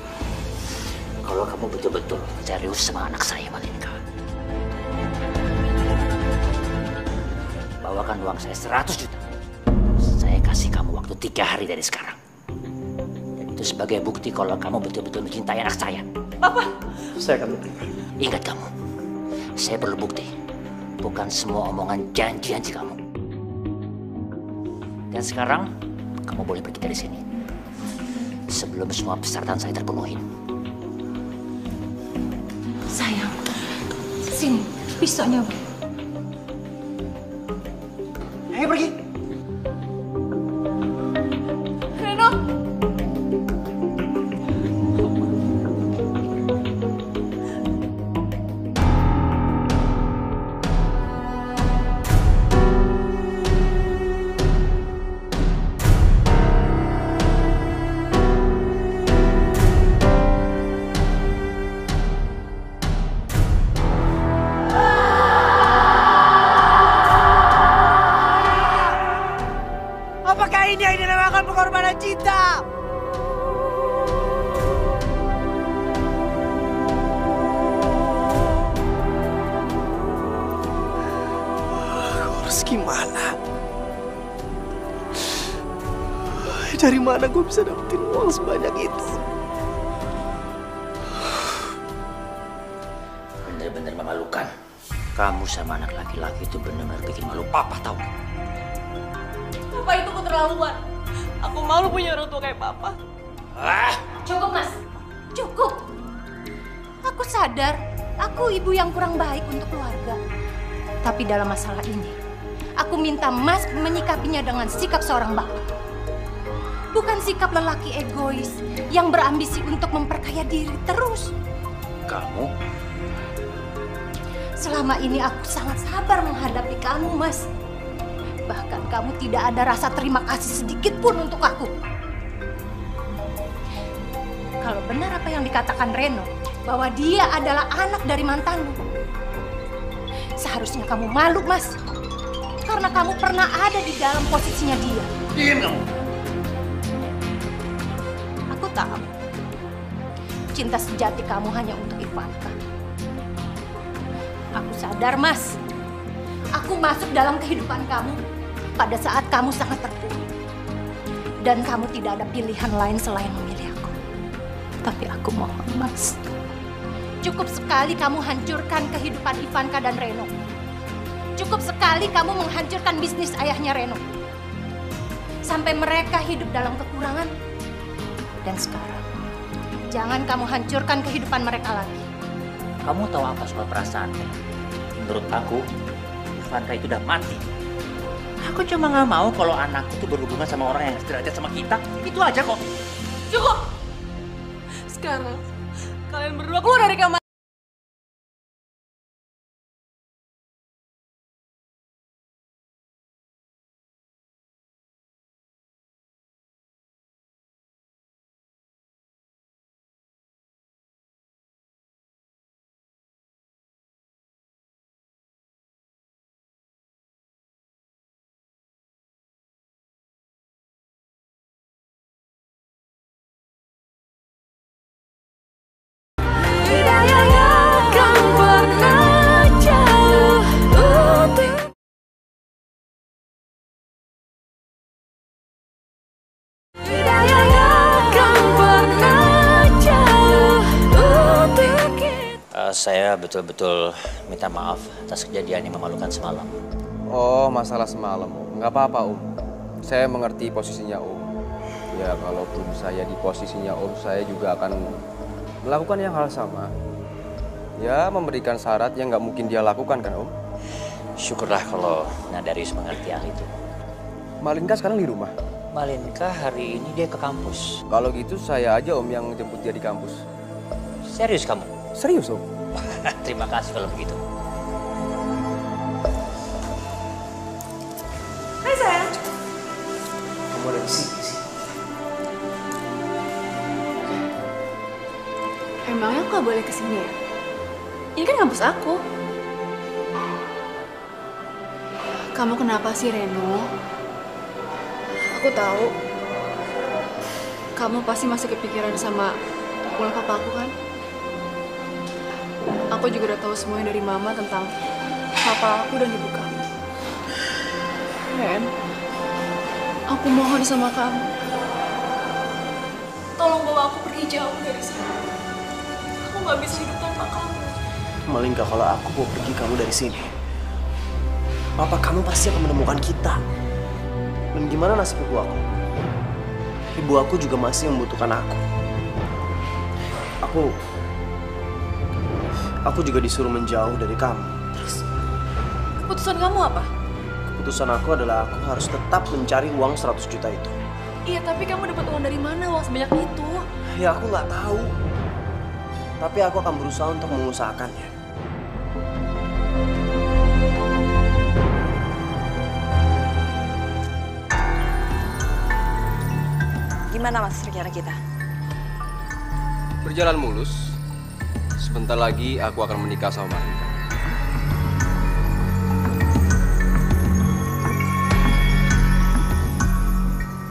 Kalau kamu betul-betul serius sama anak saya, Malingka, bawakan uang saya 100 juta. Saya kasih kamu waktu 3 hari dari sekarang. Dan itu sebagai bukti kalau kamu betul-betul mencintai anak saya. Papa. Saya akan menerima. Ingat kamu, saya perlu bukti. Bukan semua omongan janji-janji kamu. Dan sekarang, kamu boleh pergi dari sini. Sebelum semua persyaratan saya terpenuhi. Sayang, sini, pisaunya. Ayo pergi. Reno. Apakah ini yang dinamakan pengorbanan cinta? Aku harus gimana? Dari mana gue bisa dapetin uang sebanyak itu? Bener-bener memalukan. Kamu sama anak laki-laki itu bener-bener bikin malu papa, tahu nggak? Papa itu keterlaluan. Aku malu punya orang tua kayak Papa. Cukup, Mas. Cukup. Aku sadar, aku ibu yang kurang baik untuk keluarga. Tapi dalam masalah ini, aku minta Mas menyikapinya dengan sikap seorang bapak. Bukan sikap lelaki egois yang berambisi untuk memperkaya diri terus. Kamu? Selama ini aku sangat sabar menghadapi kamu, Mas. Bahkan kamu tidak ada rasa terima kasih sedikit pun untuk aku. Kalau benar apa yang dikatakan Reno, bahwa dia adalah anak dari mantanmu, seharusnya kamu malu, Mas. Karena kamu pernah ada di dalam posisinya dia. Diam kamu. Aku tahu. Cinta sejati kamu hanya untuk Ivanka. Aku sadar, Mas. Aku masuk dalam kehidupan kamu pada saat kamu sangat terpuruk. Dan kamu tidak ada pilihan lain selain memilih aku. Tapi aku mohon, Mas. Cukup sekali kamu hancurkan kehidupan Ivanka dan Reno. Cukup sekali kamu menghancurkan bisnis ayahnya Reno. Sampai mereka hidup dalam kekurangan. Dan sekarang, jangan kamu hancurkan kehidupan mereka lagi. Kamu tahu apa soal perasaan? Menurut aku, Ivanka itu udah mati. Aku cuma nggak mau kalau anakku tuh berhubungan sama orang yang sederajat sama kita. Itu aja kok. Cukup. Sekarang, kalian berdua keluar dari kamar. Hidayah. Saya betul-betul minta maaf atas kejadian yang memalukan semalam. Oh, masalah semalam, Om. Nggak apa-apa, Om. Saya mengerti posisinya Om. Ya, kalaupun saya di posisinya Om, saya juga akan melakukan yang hal sama. Ya, memberikan syarat yang nggak mungkin dia lakukan kan, Om? Syukurlah kalau Nadarius mengerti hal itu. Malinka sekarang di rumah? Malinka hari ini dia ke kampus. Kalau gitu saya aja Om yang jemput dia di kampus. Serius kamu? Serius, Om. Terima kasih kalau begitu. Hai sayang. Kamu ada di sini sih. Emangnya aku gak boleh kesini ya? Ini kan kampus aku. Kamu kenapa sih, Reno? Aku tahu. Kamu pasti masih kepikiran sama pulang papa aku kan? Aku juga udah tahu semuanya dari mama tentang papa aku dan ibu kamu. Ren, aku mohon sama kamu. Tolong bawa aku pergi jauh dari sini. Aku nggak bisa hidup tanpa kamu. Malinka, kalau aku mau pergi kamu dari sini, papa kamu pasti akan menemukan kita. Dan gimana nasib ibu aku? Ibu aku juga masih membutuhkan aku. Aku juga disuruh menjauh dari kamu. Terus, keputusan kamu apa? Keputusan aku adalah aku harus tetap mencari uang 100 juta itu. Iya, tapi kamu dapat uang dari mana uang sebanyak itu? Ya aku nggak tahu. Tapi aku akan berusaha untuk mengusahakannya. Gimana Mas rencana kita? Berjalan mulus. Sebentar lagi aku akan menikah sama Malinka.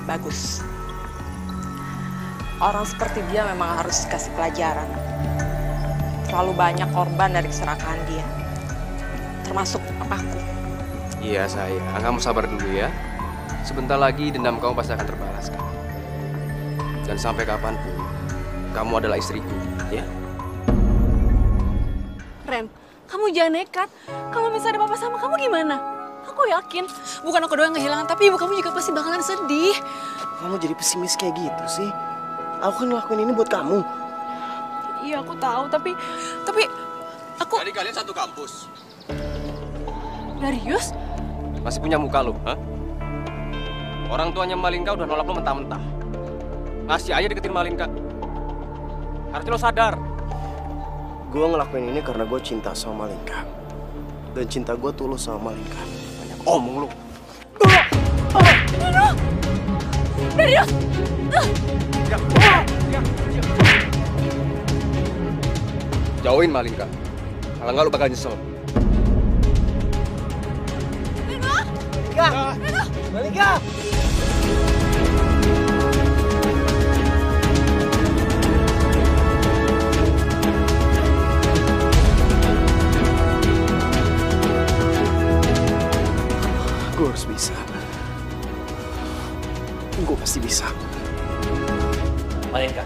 Bagus. Orang seperti dia memang harus dikasih pelajaran. Terlalu banyak korban dari keserakahan dia. Termasuk papaku. Iya sayang, kamu sabar dulu ya. Sebentar lagi dendam kamu pasti akan terbalaskan. Dan sampai kapanpun, kamu adalah istriku, ya? Ren, kamu jangan nekat. Kalau misalnya ada papa sama kamu gimana? Aku yakin, bukan aku doang yang kehilangan, tapi ibu kamu juga pasti bakalan sedih. Kamu jadi pesimis kayak gitu sih? Aku kan ngelakuin ini buat kamu. Iya, aku tahu, tapi aku... Jadi kalian satu kampus? Darius? Masih punya muka lu, ha? Orang tuanya Malinka udah nolak lu mentah-mentah. Masih aja deketin Malinka. Harusnya lo sadar. Gue ngelakuin ini karena gue cinta sama Malinka. Dan cinta gue tulus sama Malinka. Banyak omong lu. Darius! Jauhin Malinka. Kalau nggak lu bakal nyesel. Malinka! Malinka! Gue harus bisa. Gue pasti bisa. Malinka,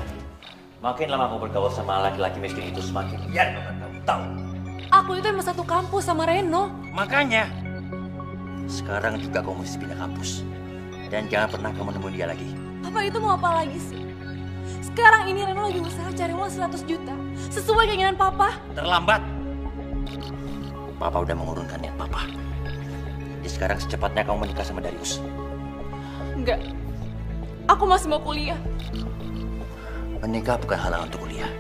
makin lama kamu bergaul sama laki-laki miskin itu semakin liar kamu tahu. Aku itu emang satu kampus sama Reno. Makanya, sekarang juga kamu mesti pindah kampus. Dan jangan pernah kamu nemuin dia lagi. Papa itu mau apa lagi sih? Sekarang ini Reno lagi usaha cari uang 100 juta. Sesuai keinginan Papa. Terlambat. Papa udah mengurungkan niat Papa. Jadi sekarang secepatnya kamu menikah sama Darius. Enggak. Aku masih mau kuliah. Menikah bukan halangan untuk kuliah.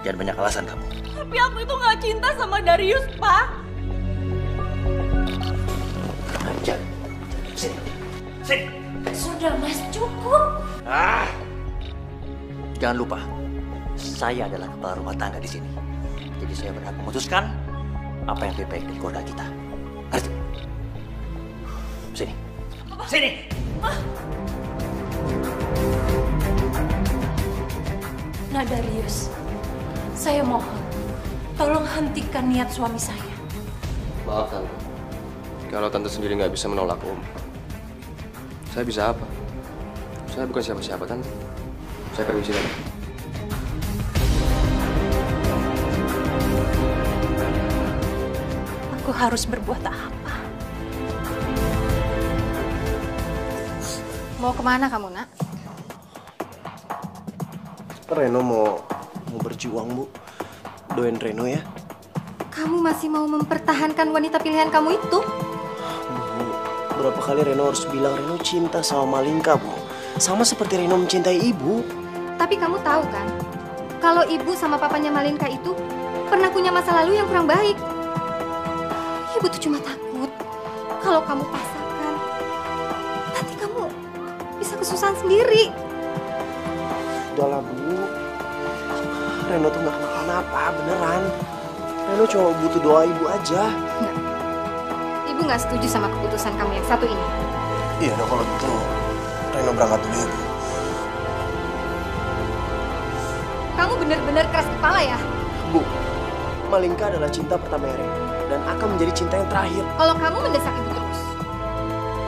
Jangan banyak alasan kamu. Tapi aku itu nggak cinta sama Darius, Pak. Ajar. Sini. Sini. Sudah, Mas, cukup. Jangan lupa, saya adalah kepala rumah tangga di sini. Jadi saya berhak memutuskan apa yang lebih baik dari keluarga kita. Ngerti? Sini. Sini. Nah, Darius, saya mohon, tolong hentikan niat suami saya. Maaf, Tante. Kalau Tante sendiri nggak bisa menolak Om, saya bisa apa? Saya bukan siapa-siapa, Tante. Saya permisi, Tante. aku harus berbuat apa? Mau kemana kamu, Nak? Reno mau berjuang, Bu. Doain Reno ya. Kamu masih mau mempertahankan wanita pilihan kamu itu? Bu, berapa kali Reno harus bilang Reno cinta sama Malinka, Bu. Sama seperti Reno mencintai ibu. Tapi kamu tahu kan, kalau ibu sama papanya Malinka itu pernah punya masa lalu yang kurang baik. Ibu tuh cuma takut kalau kamu paksakan, nanti kamu bisa kesusahan sendiri. Udahlah, Bu. Reno tuh gak kenapa-napa, beneran. Reno cuma butuh doa ibu aja. Enggak. Ibu gak setuju sama keputusan kamu yang satu ini. Iya, dong kalau gitu Reno berangkat dulu ya, Bu. Kamu benar-benar keras kepala ya? Bu, Malinka adalah cinta pertama Reno dan akan menjadi cinta yang terakhir. Kalau kamu mendesak ibu terus,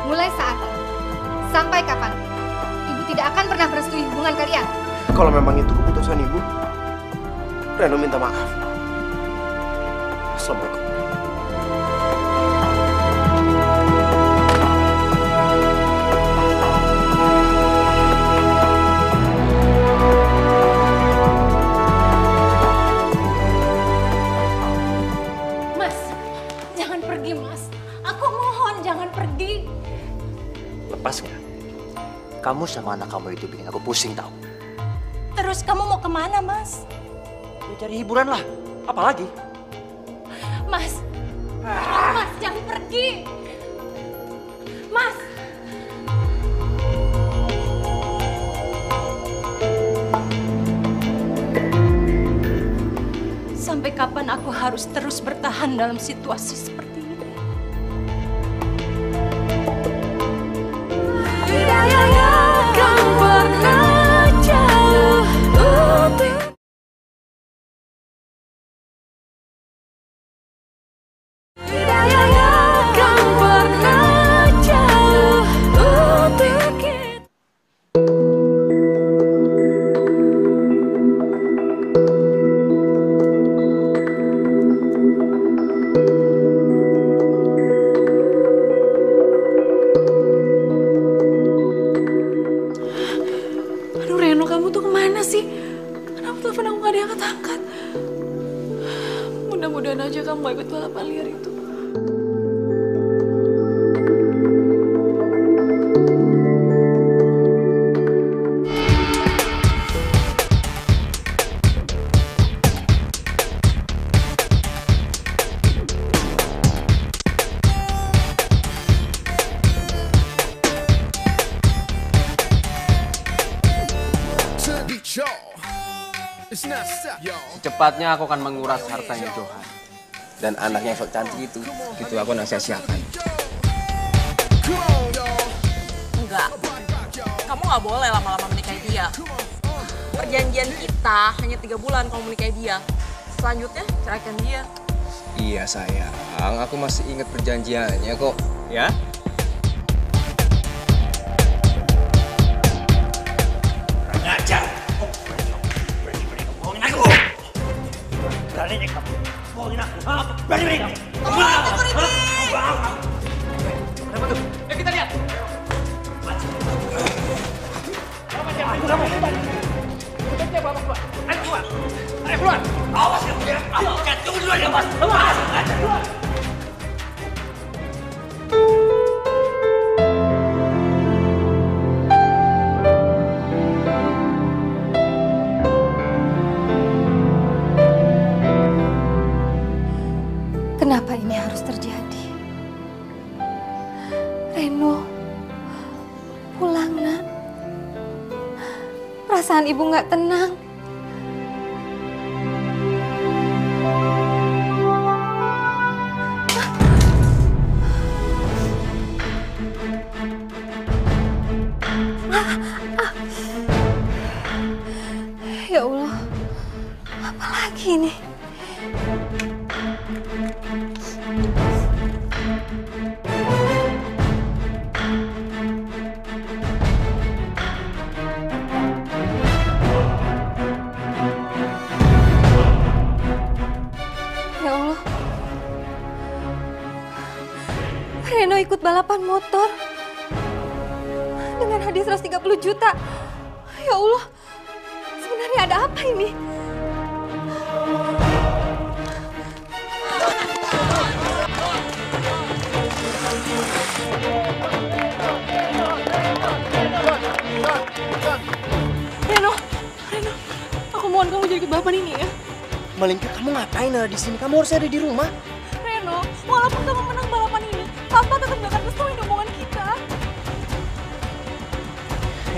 mulai saat ini sampai kapan, ibu tidak akan pernah merestui hubungan kalian. Kalau memang itu keputusan ibu, Reno minta maaf. Assalamualaikum. Mas, jangan pergi, Mas. Aku mohon jangan pergi. Lepas nggak? Kamu sama anak kamu itu bikin aku pusing tahu. Terus kamu mau kemana, Mas? Ya cari hiburan lah. Apalagi? Mas, Mas jangan pergi. Mas. Sampai kapan aku harus terus bertahan dalam situasi seperti ini? Tidak akan pernah jauh. Aduh Reno, kamu tuh kemana sih? Kenapa telepon aku gak diangkat-angkat? Mudah-mudahan aja kamu gak ikut balapan liar itu. Secepatnya aku akan menguras hartanya Johan. Dan anaknya yang sok cantik itu aku nak sia-siakan. Enggak. Kamu nggak boleh lama-lama menikahi dia. Perjanjian kita hanya 3 bulan kamu menikahi dia. Selanjutnya ceraikan dia. Iya sayang, aku masih ingat perjanjiannya kok, ya? Ngajar. Bohongin aku. Berani kamu. Bohongin aku. Berani kamu. Kenapa tuh? Kita lihat. Ayo keluar. Ayo keluar. Awas kamu ya. Tunggu dulu ya, Mas. Keluar. Keluar. Kenapa ini harus terjadi? Reno, pulang nak. Perasaan ibu nggak tenang. Ya Allah, apa lagi ini? ikut balapan motor dengan hadiah 130 juta. Ya Allah, sebenarnya ada apa ini? Reno, aku mohon kamu jadi ikut balapan ini ya. Malingka, kamu ngapain ada di sini? Kamu harusnya ada di rumah. Reno, walaupun kamu menang balapan ini, Papa tetap gak akan restuin hubungan kita.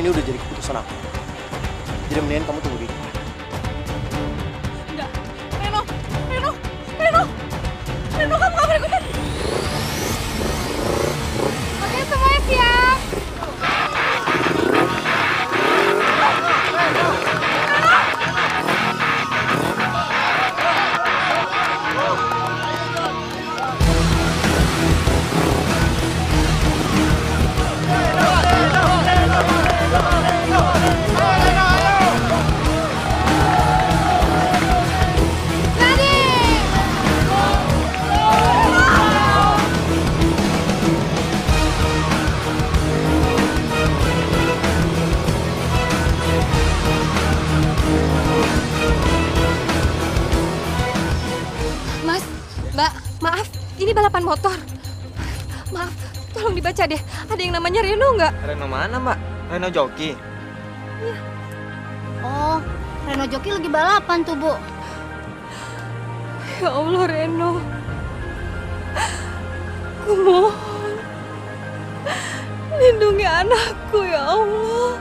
Ini udah jadi keputusan aku. Jadi mendingan kamu tunggu di rumah. Enggak, Reno, kamu gak boleh ikutan. Oke, semuanya siap. Mas, Mbak, maaf, ini balapan motor. Maaf, tolong dibaca deh. Ada yang namanya Reno nggak? Reno mana, Mbak? Reno joki. Iya. Oh, Reno joki lagi balapan tuh, Bu. Ya Allah, Reno. Aku mohon. Lindungi anakku, ya Allah.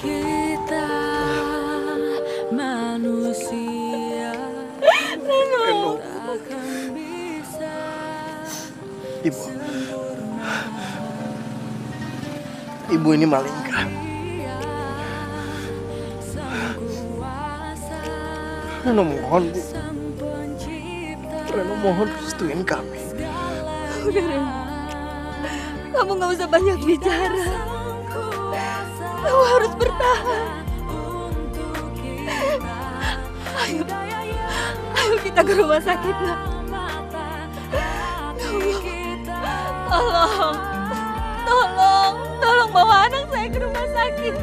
Kita manusia takkan bisa. Ibu ini Malingka. Reno mohon, Bu. Reno mohon restuin kami. Udah, Reno. Kamu nggak usah banyak bicara. Kamu harus bertahan. Ayo kita ke rumah sakit, Nak. Tolong bawa anak saya ke rumah sakit.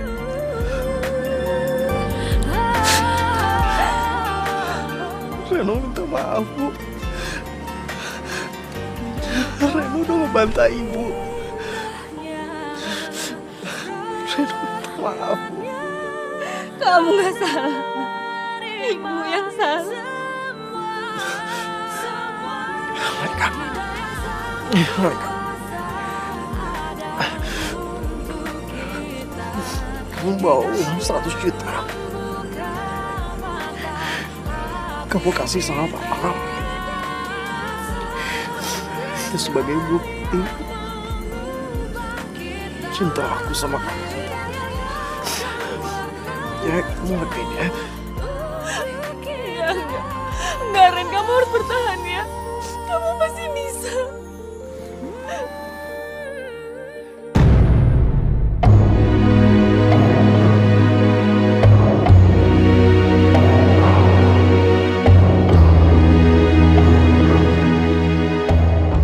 Reno minta maaf, Bu. Reno udah ngebantai Ibu. Reno minta maaf, Bu. Kamu nggak salah. Ibu yang salah. Malingka. Kamu bawa uang 100 juta. Kamu kasih sama papa kamu. Itu sebagai bukti cinta aku sama kamu. Ya, kamu ngertiin ya. Enggak, Ren, kamu harus bertahan ya. Kamu pasti bisa.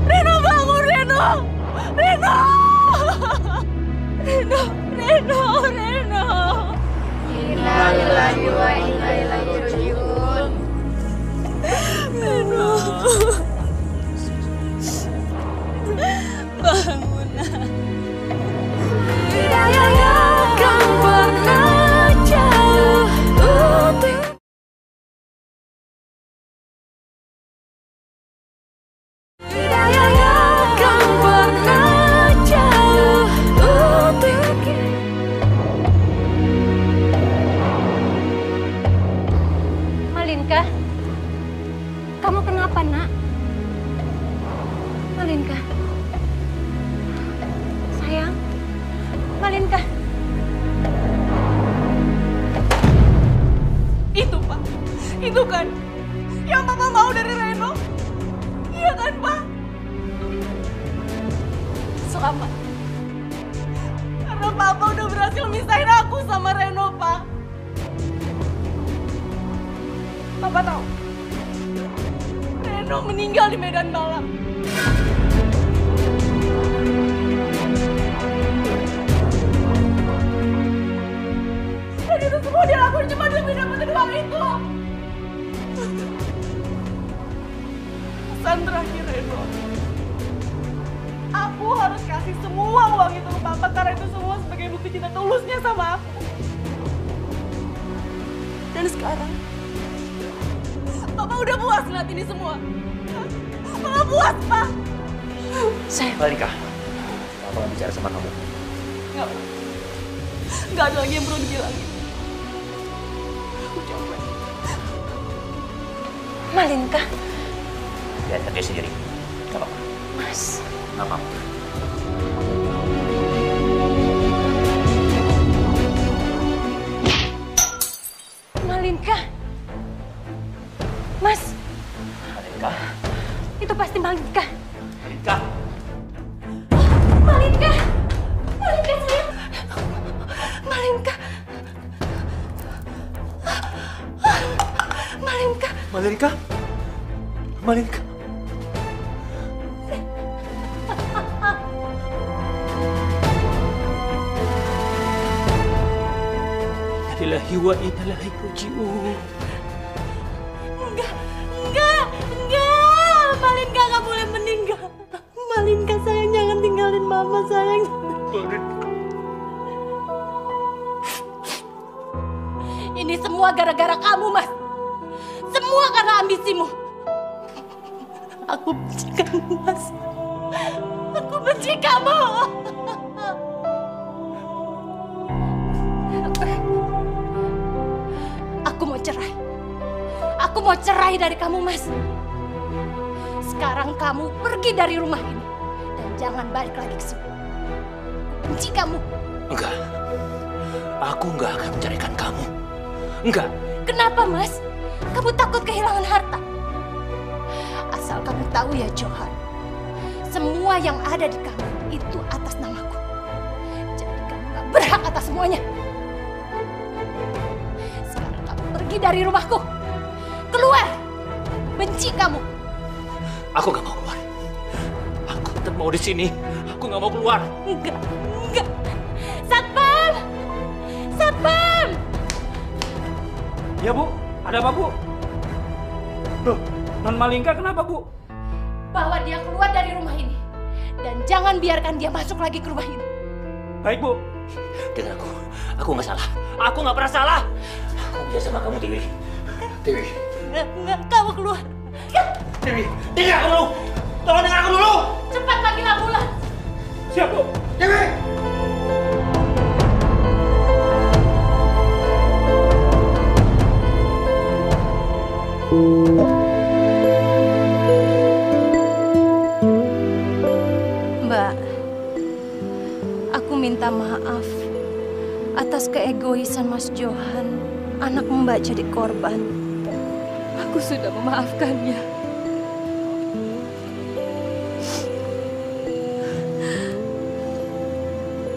Reno, bangun, Reno! Reno! Reno! Innalillahi wa inna ilaihi raji'un. Reno. itu kan yang Papa mau dari Reno. Iya kan, Pak? Selamat. Karena Papa udah berhasil misahin aku sama Reno, Pak. Papa tahu? Reno meninggal di medan balap. Dan itu semua dia lakuin cuma demi dapetin uang itu. Pesan terakhir, Reno. Aku harus kasih semua uang itu ke Papa karena itu semua sebagai bukti cinta tulusnya sama aku. Dan sekarang, Papa udah puas ngeliat ini semua. Papa puas, Pak. Malika, Papa mau bicara sama kamu. Nggak ada lagi yang perlu dibilangin. Aku capek. Malinka. Lihat kerja sendiri. Gak apa-apa. Mas. Gak apa-apa. Malinka. Mas. Malinka. Itu pasti Malinka. Malinka. Malinka. Malinka sayang. Malinka. Malinka. Malinka. Malinka. Lillahi wa inna ilaihi raji'un. Enggak. Malinka nggak boleh meninggal. Malinka sayang, jangan tinggalin Mama sayang. Ini semua gara-gara kamu, Mas. Semua karena ambisimu. Aku benci kamu, Mas. Aku benci kamu. Aku mau cerai. Aku mau cerai dari kamu, Mas. Sekarang kamu pergi dari rumah ini. Dan jangan balik lagi ke sini. Aku benci kamu. Enggak. Aku enggak akan menceraikan kamu. Enggak. Kenapa, Mas? Kamu takut kehilangan harta? Asal kamu tahu ya, Johan. Semua yang ada di kamu itu atas namaku. Jadi kamu gak berhak atas semuanya. Sekarang kamu pergi dari rumahku. Keluar! Benci kamu. Aku gak mau keluar. Aku tetap mau di sini. Aku gak mau keluar. Enggak. Satpam! Satpam! Ya, Bu. Ada apa, Bu? Loh, Non Malinka kenapa, Bu? Bawa dia keluar dari rumah ini. Dan jangan biarkan dia masuk lagi ke rumah ini. Baik, Bu. Dengar aku gak salah. Aku gak pernah salah. Aku biasa sama kamu, Dewi. Dewi. Enggak, kamu keluar. Dewi, dengar aku dulu. Tolong dengar aku dulu. Cepat panggil ambulans. Siap, Bu. Dewi. Mbak, aku minta maaf atas keegoisan Mas Johan, anak Mbak jadi korban. Aku sudah memaafkannya.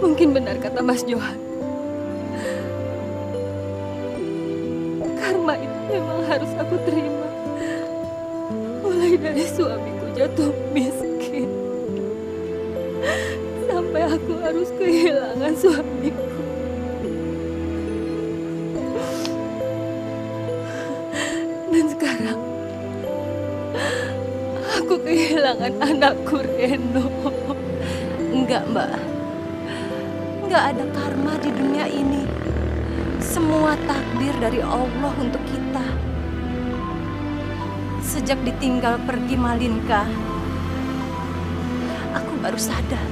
Mungkin benar kata Mas Johan. Karma itu memang harus aku terima. Mulai dari suamiku jatuh miskin. Sampai aku harus kehilangan suamiku. Dan sekarang aku kehilangan anakku Reno. Enggak, Mbak. Enggak ada karma di dunia ini. Semua takdir dari Allah untuk kita. Sejak ditinggal pergi Malinka, aku baru sadar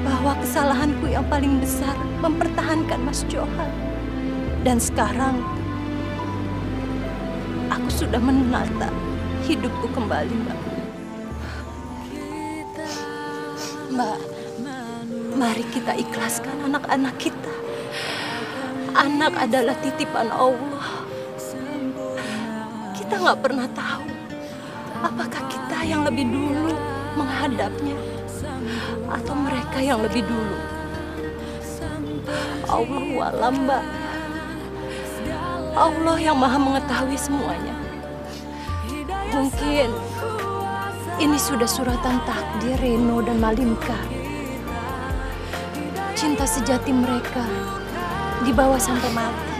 bahwa kesalahanku yang paling besar mempertahankan Mas Johan. Dan sekarang aku sudah menata hidupku kembali, Mbak. Mbak, mari kita ikhlaskan anak-anak kita. Anak adalah titipan Allah. kita nggak pernah tahu apakah kita yang lebih dulu menghadapnya atau mereka yang lebih dulu. Allahu a'lam, Mbak. Allah yang maha mengetahui semuanya. Mungkin ini sudah suratan takdir Reno dan Malinka. Cinta sejati mereka dibawa sampai mati.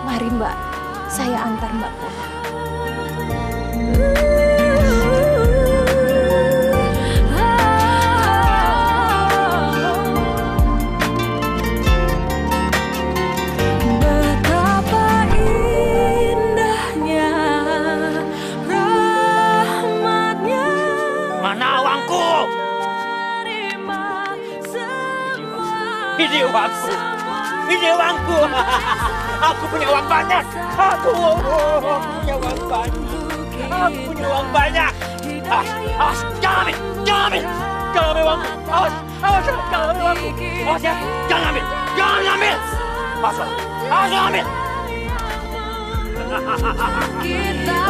Mari Mbak, saya antar Mbak pulang. Ini uangku, ini uangku. Aku punya uang banyak. Aku punya uang banyak. Aku punya uang banyak. Jangan ambil, jangan ambil, jangan ambil uangku. Jangan ambil uangku. Ya, jangan ambil, jangan ambil. Jangan ambil. Kita